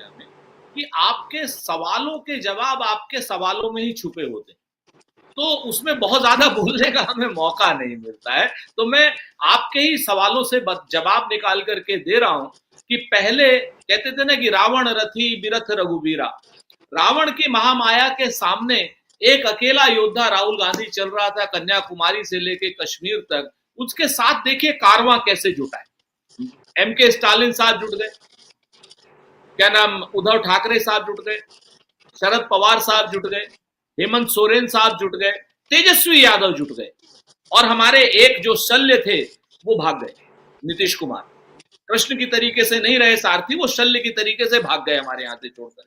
दुनिया में कि आपके सवालों के जवाब आपके सवालों में ही छुपे होते हैं, तो उसमें बहुत ज्यादा बोलने का हमें मौका नहीं मिलता है। तो मैं आपके ही सवालों से जवाब निकाल करके दे रहा हूं कि पहले कहते थे ना कि रावण रथी बिरथ रघुबीरा, रावण की महामाया के सामने एक अकेला योद्धा राहुल गांधी चल रहा था, कन्याकुमारी से लेके कश्मीर तक। उसके साथ देखिए कारवां कैसे जुटा है। एमके स्टालिन साहब जुट गए, क्या नाम, उद्धव ठाकरे साहब जुट गए, शरद पवार साहब जुट गए, हेमंत सोरेन साहब जुट गए, तेजस्वी यादव जुट गए, और हमारे एक जो शल्य थे वो भाग गए, नीतीश कुमार। कृष्ण की तरीके से नहीं रहे सारथी, वो शल्य की तरीके से भाग गए हमारे यहां से छोड़कर।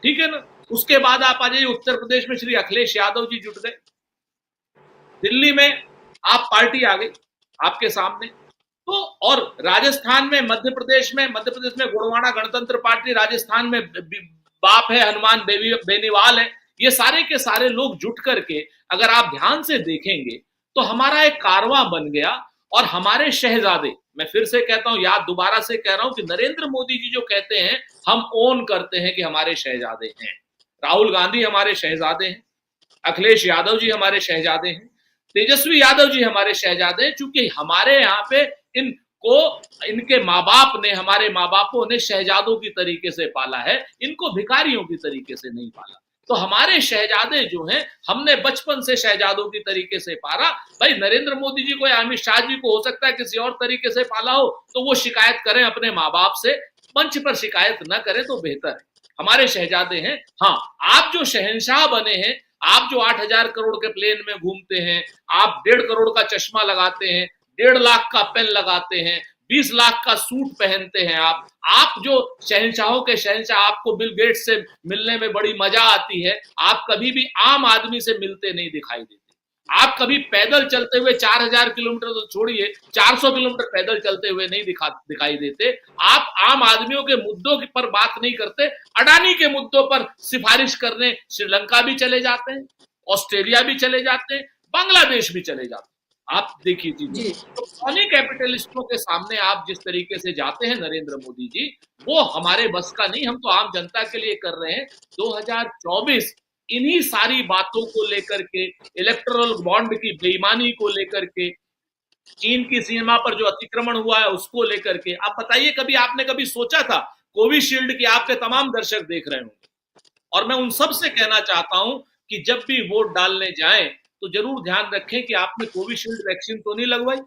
ठीक है ना। उसके बाद आप आ जाइए उत्तर प्रदेश में, श्री अखिलेश यादव जी जुट गए। दिल्ली में आप पार्टी आ गई आपके सामने। तो और राजस्थान में, मध्य प्रदेश में गोड़वाना गणतंत्र पार्टी, राजस्थान में बाप है हनुमान बेनीवाल है। ये सारे के सारे लोग जुट करके अगर आप ध्यान से देखेंगे तो हमारा एक कारवां बन गया। और हमारे शहजादे, मैं फिर से कहता हूं, याद दोबारा से कह रहा हूं कि नरेंद्र मोदी जी जो कहते हैं, हम ओन करते हैं कि हमारे शहजादे हैं। राहुल गांधी हमारे शहजादे हैं, अखिलेश यादव जी हमारे शहजादे हैं, तेजस्वी यादव जी हमारे शहजादे हैं। चूंकि हमारे यहाँ पे इनको, इनके माँ बाप ने, हमारे माँ बापों ने शहजादों की तरीके से पाला है, इनको भिखारियों की तरीके से नहीं पाला। तो हमारे शहजादे जो हैं, हमने बचपन से शहजादों की तरीके से पाला। भाई नरेंद्र मोदी जी को या अमित शाह जी को हो सकता है किसी और तरीके से पाला हो, तो वो शिकायत करें अपने माँ बाप से, मंच पर शिकायत ना करें तो बेहतर है। हमारे शहजादे हैं। हाँ, आप जो शहंशाह बने हैं, आप जो 8,000 करोड़ के प्लेन में घूमते हैं, आप 1.5 करोड़ का चश्मा लगाते हैं, 1.5 लाख का पेन लगाते हैं, 20 लाख का सूट पहनते हैं, आप जो शहंशाहों के शहंशाह, आपको बिल गेट्स से मिलने में बड़ी मजा आती है, आप कभी भी आम आदमी से मिलते नहीं दिखाई देते। आप कभी पैदल चलते हुए 4,000 किलोमीटर तो छोड़िए, 400 किलोमीटर पैदल चलते हुए नहीं दिखाई देते। आप आम आदमियों के मुद्दों पर बात नहीं करते, अडानी के मुद्दों पर सिफारिश करने श्रीलंका भी चले जाते हैं, ऑस्ट्रेलिया भी चले जाते हैं, बांग्लादेश भी चले जाते हैं। आप देखिए जी, तो कॉनी कैपिटलिस्टों के सामने आप जिस तरीके से जाते हैं नरेंद्र मोदी जी, वो हमारे बस का नहीं। हम तो आम जनता के लिए कर रहे हैं। 2024 इन्हीं सारी बातों को लेकर के, इलेक्टोरल बॉन्ड की बेईमानी को लेकर के, चीन की सीमा पर जो अतिक्रमण हुआ है उसको लेकर के, आप बताइए कभी आपने कभी सोचा था? कोविशील्ड की आपके तमाम दर्शक देख रहे होंगे, और मैं उन सब से कहना चाहता हूं कि जब भी वोट डालने जाएं तो जरूर ध्यान रखें कि आपने कोविशील्ड वैक्सीन तो नहीं लगवाई।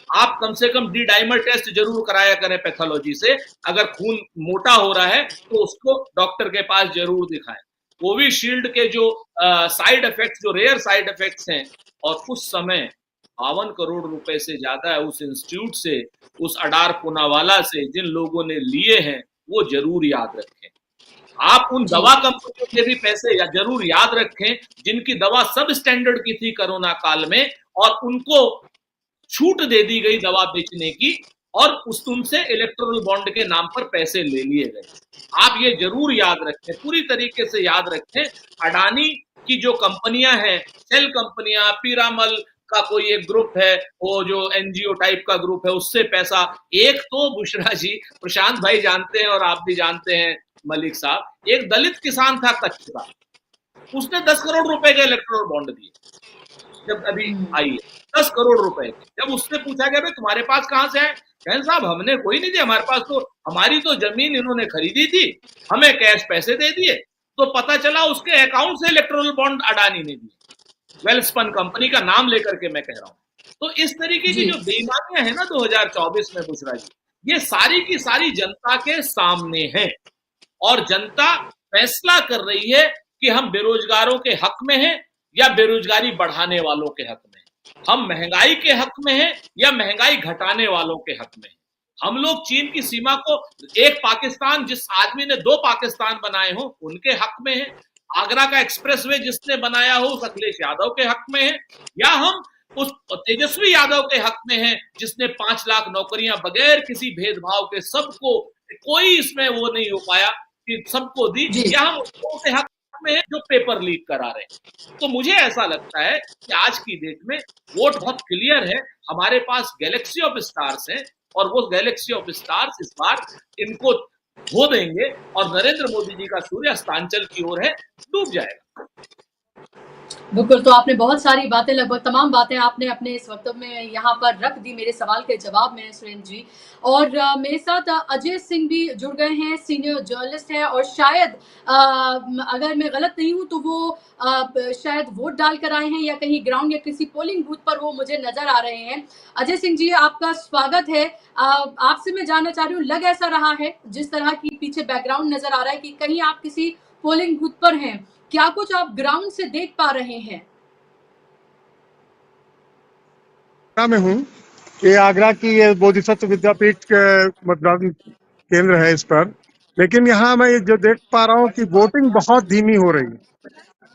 आप कम से कम डी डाइमर टेस्ट जरूर कराया करें पैथोलॉजी से। अगर खून मोटा हो रहा है तो उसको डॉक्टर के पास जरूर दिखाएं। कोविशील्ड के जो साइड इफेक्ट्स, जो रेयर साइड इफेक्ट्स हैं, और उस समय 52 करोड़ रुपए से ज्यादा उस इंस्टीट्यूट से, उस अडार पूनावाला से जिन लोगों ने लिए हैं, वो जरूर याद रखें। आप उन दवा कंपनियों के भी पैसे या जरूर याद रखें जिनकी दवा सब स्टैंडर्ड की थी कोरोना काल में, और उनको छूट दे दी गई दवा बेचने की, और उनसे इलेक्टोरल बॉन्ड के नाम पर पैसे ले लिए गए। आप ये जरूर याद रखें, पूरी तरीके से याद रखें। अडानी की जो कंपनियां हैं, सेल कंपनियां, पीरामल का कोई एक ग्रुप है, वो जो एनजीओ टाइप का ग्रुप है, उससे पैसा, एक तो बुशरा जी, प्रशांत भाई जानते हैं और आप भी जानते हैं मलिक साहब, एक दलित किसान था कच्छ का, उसने 10 करोड़ रुपए के इलेक्टोरल बॉन्ड दिए जब अभी आई है, 10 करोड़ रुपए। जब उससे पूछा गया भाई तुम्हारे पास कहां से है, कहन साहब हमने कोई नहीं दिया, हमारे पास तो, हमारी तो जमीन इन्होंने खरीदी थी, हमें कैश पैसे दे दिए। तो पता चला उसके अकाउंट से इलेक्टोरल बॉन्ड अडानी ने दिए, वेलस्पन कंपनी का नाम लेकर के मैं कह रहा हूं। तो इस तरीके की जो बेईमानियां है ना 2024 में बुशरा जी, ये सारी की सारी जनता के सामने है, और जनता फैसला कर रही है कि हम बेरोजगारों के हक में हैं या बेरोजगारी बढ़ाने वालों के हक में, हम महंगाई के हक में हैं या महंगाई घटाने वालों के हक में। हम लोग चीन की सीमा को, एक पाकिस्तान, जिस आदमी ने 2 पाकिस्तान बनाए हो उनके हक में है, आगरा का एक्सप्रेसवे जिसने बनाया हो उस अखिलेश यादव के हक में है, या हम उस तेजस्वी यादव के हक में है जिसने 5 लाख नौकरियां बगैर किसी भेदभाव के सबको, कोई इसमें वो नहीं हो पाया कि सबको दी, या हम उसके हक में है जो पेपर लीक करा रहे हैं। तो मुझे ऐसा लगता है कि आज की डेट में वोट बहुत क्लियर है, हमारे पास गैलेक्सी ऑफ स्टार्स है, और वो गैलेक्सी ऑफ स्टार्स इस बार इनको धो देंगे और नरेंद्र मोदी जी का सूर्य अस्तांचल की ओर है, डूब जाएगा। बिल्कुल, तो आपने बहुत सारी बातें, लगभग तमाम बातें आपने अपने इस वक्तव्य में यहाँ पर रख दी मेरे सवाल के जवाब में, सुरेंद्र जी। और मेरे साथ अजय सिंह भी जुड़ गए हैं, सीनियर जर्नलिस्ट हैं, और शायद अगर मैं गलत नहीं हूँ तो वो शायद वोट डाल कर आए हैं, या कहीं ग्राउंड या किसी पोलिंग बूथ पर वो मुझे नजर आ रहे हैं। अजय सिंह जी, आपका स्वागत है। आपसे मैं जानना चाह रही हूँ, लग ऐसा रहा है, जिस तरह की पीछे बैकग्राउंड नजर आ रहा है, कि कहीं आप किसी पोलिंग बूथ पर हैं, क्या कुछ आप ग्राउंड से देख पा रहे हैं? में हूँ। ये आगरा की ये बोधिसत्व विद्यापीठ के मतदान केंद्र है इस पर, लेकिन यहाँ मैं जो देख पा रहा हूँ कि वोटिंग बहुत धीमी हो रही है।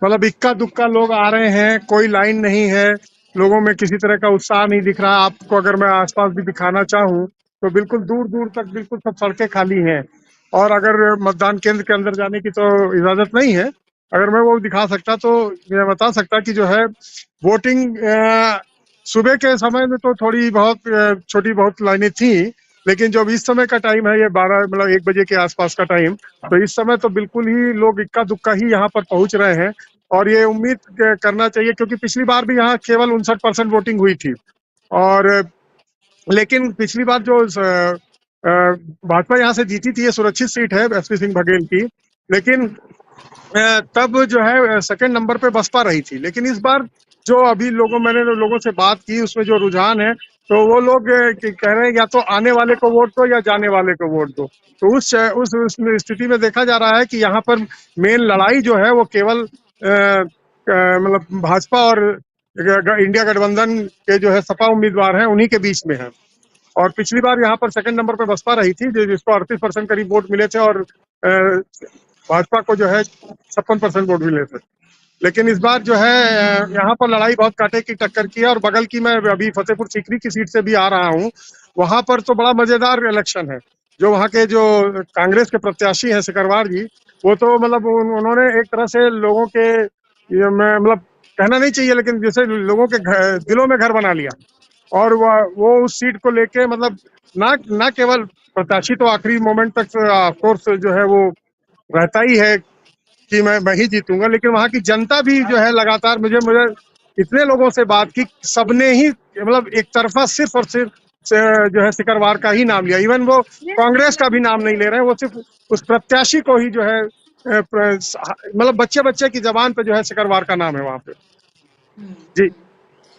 मतलब इक्का दुक्का लोग आ रहे हैं, कोई लाइन नहीं है, लोगों में किसी तरह का उत्साह नहीं दिख रहा। आपको अगर मैं आसपास भी दिखाना चाहूँ तो बिल्कुल दूर दूर तक बिल्कुल सब सड़कें खाली हैं, और अगर मतदान केंद्र के अंदर जाने की तो इजाजत नहीं है। अगर मैं वो दिखा सकता तो मैं बता सकता कि जो है वोटिंग सुबह के समय में तो थोड़ी बहुत छोटी बहुत लाइनें थी, लेकिन जब इस समय का टाइम है, ये 12 मतलब 1 बजे के आसपास का टाइम, तो इस समय तो बिल्कुल ही लोग इक्का दुक्का ही यहाँ पर पहुंच रहे हैं। और ये उम्मीद करना चाहिए, क्योंकि पिछली बार भी यहाँ केवल 59% वोटिंग हुई थी। और लेकिन पिछली बार जो भाजपा यहाँ से जीती थी, ये सुरक्षित सीट है एसपी सिंह बघेल की, लेकिन तब जो है सेकंड नंबर पे बसपा रही थी। लेकिन इस बार जो अभी मैंने लोगों से बात की, उसमें जो रुझान है, तो वो लोग कह रहे हैं या तो आने वाले को वोट दो या जाने वाले को वोट दो। तो उस स्थिति में देखा जा रहा है कि यहाँ पर मेन लड़ाई जो है वो केवल मतलब भाजपा और इंडिया गठबंधन के जो है सपा उम्मीदवार हैं, उन्हीं के बीच में है। और पिछली बार यहाँ पर सेकंड नंबर पे बसपा रही थी, जिसको 38% करीब वोट मिले थे, और भाजपा को जो है 56% वोट मिले थे। लेकिन इस बार जो है यहाँ पर लड़ाई बहुत कांटे की टक्कर की है। और बगल की, मैं अभी फतेहपुर सीकरी की सीट से भी आ रहा हूँ, वहां पर तो बड़ा मजेदार इलेक्शन है। जो वहाँ के जो कांग्रेस के प्रत्याशी हैं सिकरवार जी, वो तो मतलब उन्होंने एक तरह से लोगों के मतलब कहना नहीं चाहिए, लेकिन जैसे लोगों के दिलों में घर बना लिया। और वो उस सीट को लेके मतलब ना केवल प्रत्याशी तो आखिरी मोमेंट तक ऑफकोर्स जो है वो रहता ही है कि मैं ही जीतूंगा, लेकिन वहां की जनता भी जो है लगातार मुझे इतने लोगों से बात की, सबने ही मतलब एक तरफा सिर्फ और सिर्फ जो है सिकरवार का ही नाम लिया। इवन वो कांग्रेस का भी नाम नहीं ले रहे हैं, वो सिर्फ उस प्रत्याशी को ही जो है मतलब बच्चे बच्चे की जबान पे जो है सिकरवार का नाम है वहां पे। जी,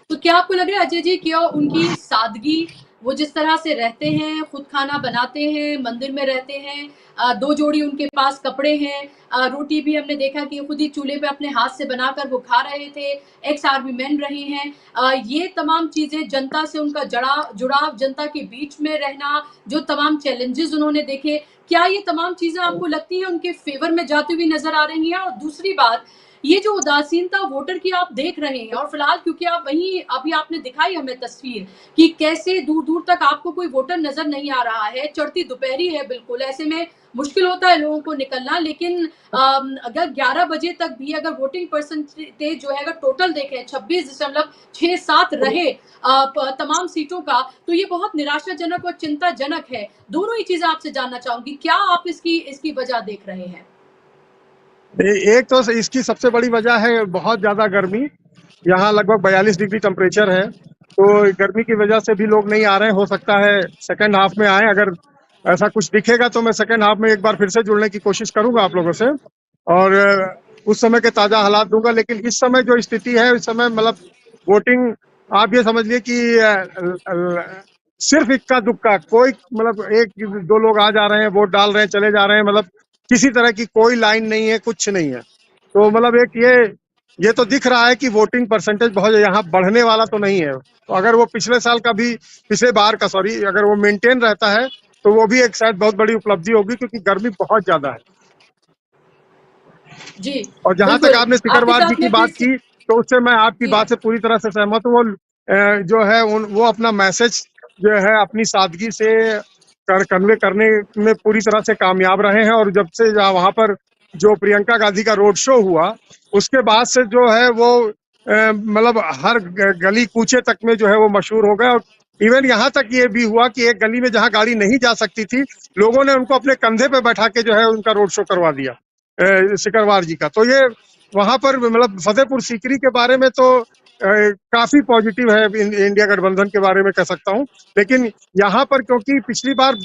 तो क्या आपको लग रहा है अजय जी, क्या उनकी सादगी, वो जिस तरह से रहते हैं, खुद खाना बनाते हैं, मंदिर में रहते हैं, 2 जोड़ी उनके पास कपड़े हैं, रोटी भी हमने देखा कि खुद ही चूल्हे पे अपने हाथ से बनाकर वो खा रहे थे, एक्स आर्मी मैन रहे हैं, ये तमाम चीजें, जनता से उनका जुड़ाव, जनता के बीच में रहना, जो तमाम चैलेंजेस उन्होंने देखे, क्या ये तमाम चीजें आपको लगती है उनके फेवर में जाती हुई नजर आ रही हैं? और दूसरी बात, ये जो उदासीनता वोटर की आप देख रहे हैं, और फिलहाल क्योंकि आप वहीं, अभी आपने दिखाई हमें तस्वीर कि कैसे दूर दूर तक आपको कोई वोटर नजर नहीं आ रहा है, चढ़ती दोपहरी है, बिल्कुल ऐसे में मुश्किल होता है लोगों को निकलना। लेकिन अगर 11 बजे तक भी अगर वोटिंग परसेंटेज जो है अगर टोटल देखें 26.67 रहे तमाम सीटों का, तो ये बहुत निराशाजनक और चिंताजनक है। दोनों ही चीजें आपसे जानना चाहूंगी, क्या आप इसकी वजह देख रहे हैं? एक तो इसकी सबसे बड़ी वजह है बहुत ज्यादा गर्मी। यहाँ लगभग 42 डिग्री टेम्परेचर है, तो गर्मी की वजह से भी लोग नहीं आ रहे हैं। हो सकता है सेकंड हाफ में आए, अगर ऐसा कुछ दिखेगा तो मैं सेकंड हाफ में एक बार फिर से जुड़ने की कोशिश करूंगा आप लोगों से, और उस समय के ताजा हालात दूंगा। लेकिन इस समय जो स्थिति है, इस समय मतलब वोटिंग, आप ये समझ लिए कि सिर्फ इक्का दुक्का, कोई मतलब 1-2 लोग आ जा रहे हैं, वोट डाल रहे हैं, चले जा रहे हैं, मतलब किसी तरह की कोई लाइन नहीं है, कुछ नहीं है। तो मतलब एक ये तो दिख रहा है कि वोटिंग परसेंटेज बहुत यहाँ बढ़ने वाला तो नहीं है। तो अगर वो पिछले बार का अगर वो मेंटेन रहता है तो वो भी एक शायद बहुत बड़ी उपलब्धि होगी, क्योंकि गर्मी बहुत ज्यादा है। जी, और जहां तक बिल्कुल। आपने आपके सिकरवार जी साथ की में बात फिर की, तो उससे मैं आपकी जी, बात से पूरी तरह से सहमत हूँ। वो जो है वो अपना मैसेज जो है अपनी सादगी से कन्वे करने में पूरी तरह से कामयाब रहे हैं। और जब से वहां पर जो प्रियंका गांधी का रोड शो हुआ, उसके बाद से जो है वो मतलब हर गली कूचे तक में जो है वो मशहूर हो गए। और इवन यहाँ तक ये भी हुआ कि एक गली में जहाँ गाड़ी नहीं जा सकती थी, लोगों ने उनको अपने कंधे पे बैठा के जो है उनका रोड शो करवा दिया सिकरवार जी का। तो ये वहां पर मतलब फतेहपुर सीकरी के बारे में तो काफी पॉजिटिव है इंडिया गठबंधन के बारे में कह सकता हूँ। लेकिन यहाँ पर क्योंकि पिछली बार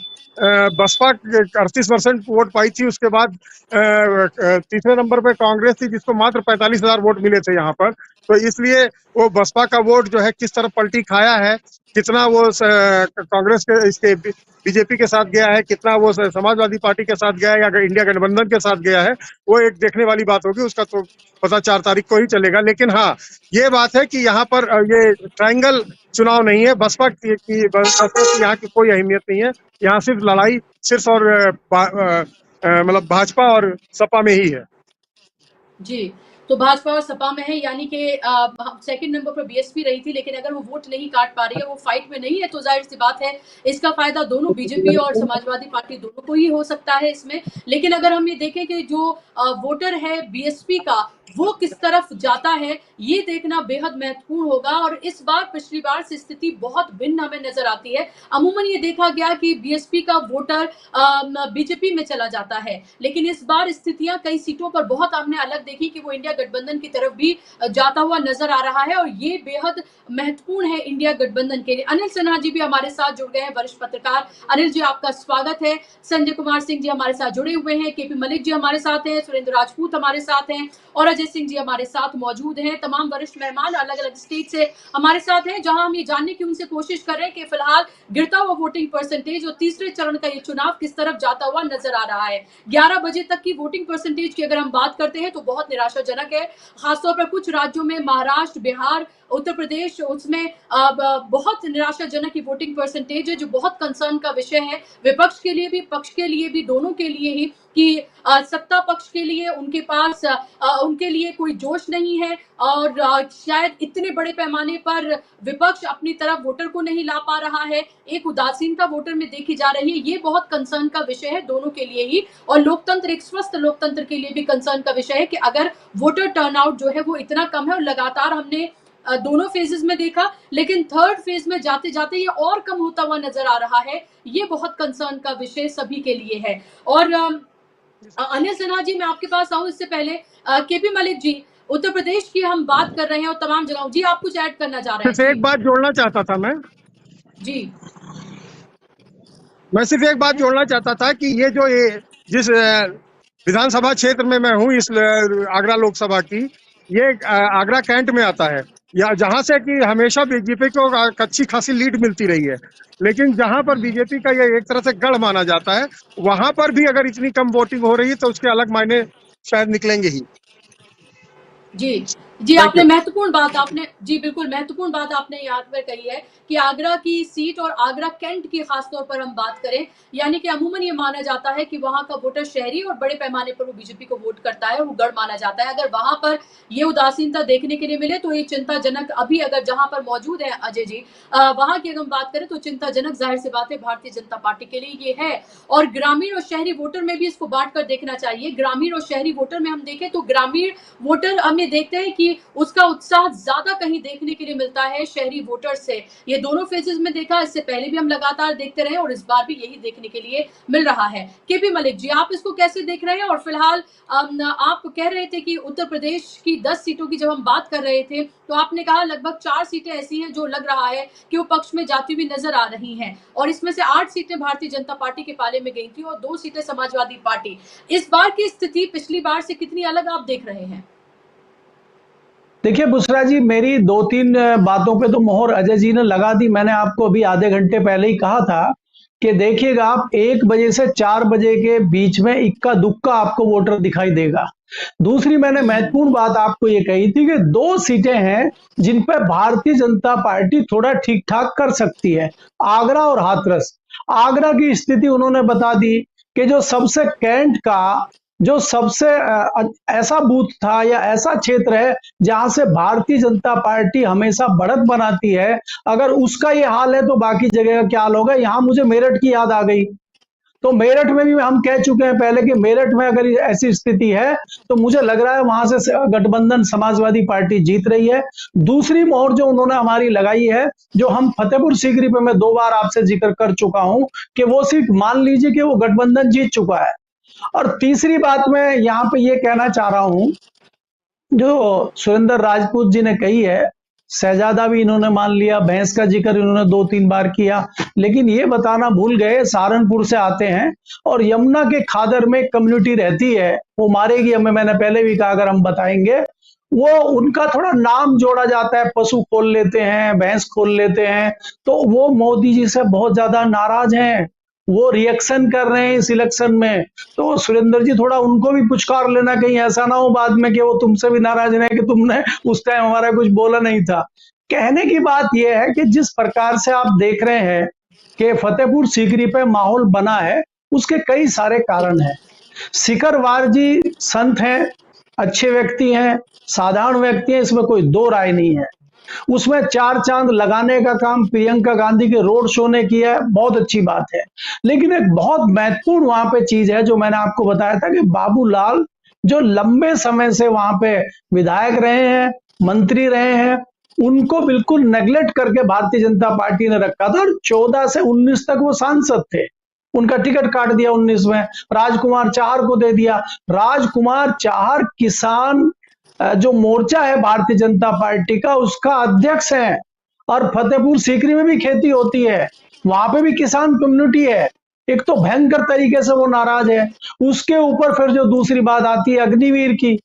बसपा 38% वोट पाई थी, उसके बाद तीसरे नंबर पे कांग्रेस थी जिसको मात्र 45,000 वोट मिले थे यहाँ पर। तो इसलिए वो बसपा का वोट जो है किस तरह पलटी खाया है, कितना वो कांग्रेस के इसके बीजेपी के साथ गया है, कितना वो समाजवादी पार्टी के साथ गया है या इंडिया गठबंधन के साथ गया है, वो एक देखने वाली बात होगी। उसका तो पता 4 तारीख को ही चलेगा। लेकिन हाँ, ये बात है कि यहाँ पर ये ट्रायंगल चुनाव नहीं है। बसपा की यहाँ की कोई अहमियत नहीं है। यहाँ सिर्फ लड़ाई सिर्फ और मतलब भाजपा और सपा में ही है। जी, तो भाजपा और सपा में है, यानी कि सेकंड नंबर पर बीएसपी रही थी, लेकिन अगर वो वोट नहीं काट पा रही है, वो फाइट में नहीं है, तो जाहिर सी बात है इसका फायदा दोनों बीजेपी और समाजवादी पार्टी दोनों को ही हो सकता है इसमें। लेकिन अगर हम ये देखें कि जो वोटर है बीएसपी का, वो किस तरफ जाता है, ये देखना बेहद महत्वपूर्ण होगा। और इस बार पिछली बार से स्थिति बहुत भिन्न हमें नजर आती है। अमूमन ये देखा गया कि बीएसपी का वोटर बीजेपी में चला जाता है, लेकिन इस बार स्थितियां कई सीटों पर बहुत हमने अलग देखी कि वो इंडिया गठबंधन की तरफ भी जाता हुआ नजर आ रहा है, और ये बेहद महत्वपूर्ण है इंडिया गठबंधन के लिए। अनिल सिन्हा जी भी हमारे साथ जुड़ गए हैं, वरिष्ठ पत्रकार। अनिल जी, आपका स्वागत है। संजय कुमार सिंह जी हमारे साथ जुड़े हुए हैं, केपी मलिक जी हमारे साथ हैं, सुरेंद्र राजपूत हमारे साथ हैं, और अजय सिंह जी हमारे साथ मौजूद हैं। तमाम वरिष्ठ मेहमान अलग अलग स्टेट से हमारे साथ हैं, जहां हम ये जानने की उनसे कोशिश कर रहे हैं कि फिलहाल गिरता हुआ वोटिंग परसेंटेज और तीसरे चरण का ये चुनाव किस तरफ जाता हुआ नजर आ रहा है। 11 बजे तक की वोटिंग परसेंटेज की अगर हम बात करते हैं तो बहुत निराशाजनक है। खासतौर पर कुछ राज्यों में, महाराष्ट्र, बिहार, उत्तर प्रदेश, उसमें बहुत निराशाजनक वोटिंग परसेंटेज है, जो बहुत कंसर्न का विषय है विपक्ष के लिए भी, पक्ष के लिए भी, दोनों के लिए ही, कि सत्ता पक्ष के लिए उनके पास उनके लिए कोई जोश नहीं है, और शायद इतने बड़े पैमाने पर विपक्ष अपनी तरफ वोटर को नहीं ला पा रहा है, एक उदासीनता वोटर में देखी जा रही है। ये बहुत कंसर्न का विषय है दोनों के लिए ही, और लोकतंत्र, एक स्वस्थ लोकतंत्र के लिए भी कंसर्न का विषय है कि अगर वोटर टर्नआउट जो है वो इतना कम है, और लगातार हमने दोनों फेजेस में देखा, लेकिन थर्ड फेज में जाते जाते ये और कम होता हुआ नजर आ रहा है। ये बहुत कंसर्न का विषय सभी के लिए है। और अनिल सिन्हा जी, मैं आपके पास आऊं इससे पहले केपी मलिक जी, उत्तर प्रदेश की हम बात कर रहे हैं और तमाम जगहों, जी आप कुछ ऐड करना चाह रहे हैं? एक बात जोड़ना चाहता था मैं सिर्फ एक बात जोड़ना चाहता था कि ये जो जिस विधानसभा क्षेत्र में मैं हूँ, इस आगरा लोकसभा की, ये आगरा कैंट में आता है, या जहां से कि हमेशा बीजेपी को अच्छी खासी लीड मिलती रही है। लेकिन जहां पर बीजेपी का ये एक तरह से गढ़ माना जाता है, वहां पर भी अगर इतनी कम वोटिंग हो रही है तो उसके अलग मायने शायद निकलेंगे ही। जी, आपने महत्वपूर्ण बात, आपने जी बिल्कुल महत्वपूर्ण बात आपने यहाँ पर कही है कि आगरा की सीट और आगरा कैंट की खासतौर पर हम बात करें, यानी कि अमूमन ये माना जाता है कि वहां का वोटर शहरी और बड़े पैमाने पर वो बीजेपी को वोट करता है, वो गढ़ माना जाता है। अगर वहां पर ये उदासीनता देखने के लिए मिले तो ये चिंताजनक, अभी अगर जहां पर मौजूद है अजय जी, वहां की अगर हम बात करें तो चिंताजनक जाहिर सी बात है भारतीय जनता पार्टी के लिए ये है। और ग्रामीण और शहरी वोटर में भी इसको बांट कर देखना चाहिए। ग्रामीण और शहरी वोटर में हम देखें तो ग्रामीण वोटर हमें देखते हैं कि उसका उत्साह ज्यादा कहीं देखने के लिए मिलता है शहरी वोटर से। ये दोनों फेजेस में देखा, इससे पहले भी हम लगातार देखते रहे और इस बार भी यही देखने के लिए मिल रहा है। केपी मलिक जी, आप इसको कैसे देख रहे हैं? और फिलहाल आप कह रहे थे कि उत्तर प्रदेश की 10 सीटों की जब हम बात कर रहे थे तो आपने कहा लगभग 4 सीटें ऐसी हैं जो लग रहा है कि वो पक्ष में जाती हुई नजर आ रही हैं, और इसमें से 8 सीटें भारतीय जनता पार्टी के पाले में गई थी और 2 सीटें समाजवादी पार्टी। इस बार की स्थिति पिछली बार से कितनी अलग आप देख रहे हैं? देखिए बुशरा जी, मेरी 2-3 बातों पे तो मोहर अजय जी ने लगा दी। मैंने आपको अभी आधे घंटे पहले ही कहा था कि देखिएगा आप 1 बजे से 4 बजे के बीच में इक्का दुक्का आपको वोटर दिखाई देगा। दूसरी मैंने महत्वपूर्ण बात आपको ये कही थी कि 2 सीटें हैं जिन पर भारतीय जनता पार्टी थोड़ा ठीक ठाक कर सकती है, आगरा और हाथरस। आगरा की स्थिति उन्होंने बता दी कि जो सबसे कैंट का जो सबसे ऐसा बूथ था या ऐसा क्षेत्र है जहां से भारतीय जनता पार्टी हमेशा बढ़त बनाती है, अगर उसका ये हाल है तो बाकी जगह का क्या हाल होगा। यहां मुझे मेरठ की याद आ गई। तो मेरठ में भी हम कह चुके हैं पहले कि मेरठ में अगर ऐसी स्थिति है तो मुझे लग रहा है वहां से गठबंधन समाजवादी पार्टी जीत रही है। दूसरी मोहर जो उन्होंने हमारी लगाई है, जो हम फतेहपुर सीकरी पे मैं 2 बार आपसे जिक्र कर चुका हूं कि वो सीट मान लीजिए कि वो गठबंधन जीत चुका है। और तीसरी बात मैं यहां पे ये कहना चाह रहा हूं, जो सुरेंद्र राजपूत जी ने कही है, शहजादा भी इन्होंने मान लिया, भैंस का जिक्र इन्होंने 2-3 बार किया, लेकिन ये बताना भूल गए सहारनपुर से आते हैं और यमुना के खादर में कम्युनिटी रहती है, वो मारेगी हमें, मैंने पहले भी कहा अगर हम बताएंगे। वो उनका थोड़ा नाम जोड़ा जाता है, पशु खोल लेते हैं, भैंस खोल लेते हैं, तो वो मोदी जी से बहुत ज्यादा नाराज हैं, वो रिएक्शन कर रहे हैं इस इलेक्शन में। तो सुरेंद्र जी थोड़ा उनको भी पुचकार लेना, कहीं ऐसा ना हो बाद में कि वो तुमसे भी नाराज है कि तुमने उस टाइम हमारा कुछ बोला नहीं था। कहने की बात यह है कि जिस प्रकार से आप देख रहे हैं कि फतेहपुर सीकरी पे माहौल बना है, उसके कई सारे कारण हैं। सिकरवार जी संत हैं, अच्छे व्यक्ति हैं, साधारण व्यक्ति हैं, इसमें कोई दो राय नहीं है। उसमें 4 चांद लगाने का काम प्रियंका गांधी के रोड शो ने किया है, बहुत अच्छी बात है। लेकिन एक बहुत महत्वपूर्ण वहां पे चीज है जो मैंने आपको बताया था कि बाबूलाल जो लंबे समय से वहां पे विधायक रहे हैं, मंत्री रहे हैं, उनको बिल्कुल नेग्लेक्ट करके भारतीय जनता पार्टी ने रखा था और 14 से 19 तक वो सांसद थे। उनका टिकट काट दिया 19 में, राजकुमार चाहर को दे दिया। राजकुमार चाहर किसान जो मोर्चा है भारतीय जनता पार्टी का, उसका अध्यक्ष है, और फतेहपुर सीकरी में भी खेती होती है, वहां पे भी किसान कम्युनिटी है। एक तो भयंकर तरीके से वो नाराज है। उसके ऊपर फिर जो दूसरी बात आती है अग्निवीर की,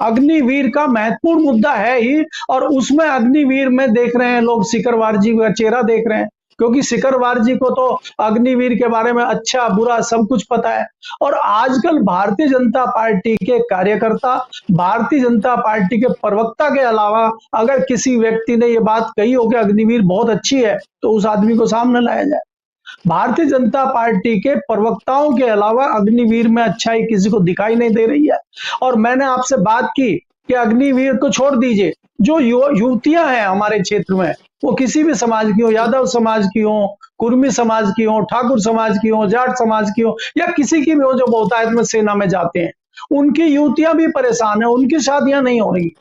अग्निवीर का महत्वपूर्ण मुद्दा है ही, और उसमें अग्निवीर में देख रहे हैं लोग सिकरवार जी का चेहरा देख रहे हैं, क्योंकि सिकरवार जी को तो अग्निवीर के बारे में अच्छा बुरा सब कुछ पता है। और आजकल भारतीय जनता पार्टी के कार्यकर्ता, भारतीय जनता पार्टी के प्रवक्ता के अलावा अगर किसी व्यक्ति ने ये बात कही हो कि अग्निवीर बहुत अच्छी है, तो उस आदमी को सामने लाया जाए। भारतीय जनता पार्टी के प्रवक्ताओं के अलावा अग्निवीर में अच्छाई किसी को दिखाई नहीं दे रही है। और मैंने आपसे बात की कि अग्निवीर को छोड़ दीजिए, जो युवतियां हैं हमारे क्षेत्र में, वो किसी भी समाज की हो, यादव समाज की हो, कुर्मी समाज की हो, ठाकुर समाज की हो, जाट समाज की हो, या किसी की भी हो जो बहुतायत में सेना में जाते हैं, उनकी युवतियां भी परेशान है, उनकी शादियां नहीं हो रही।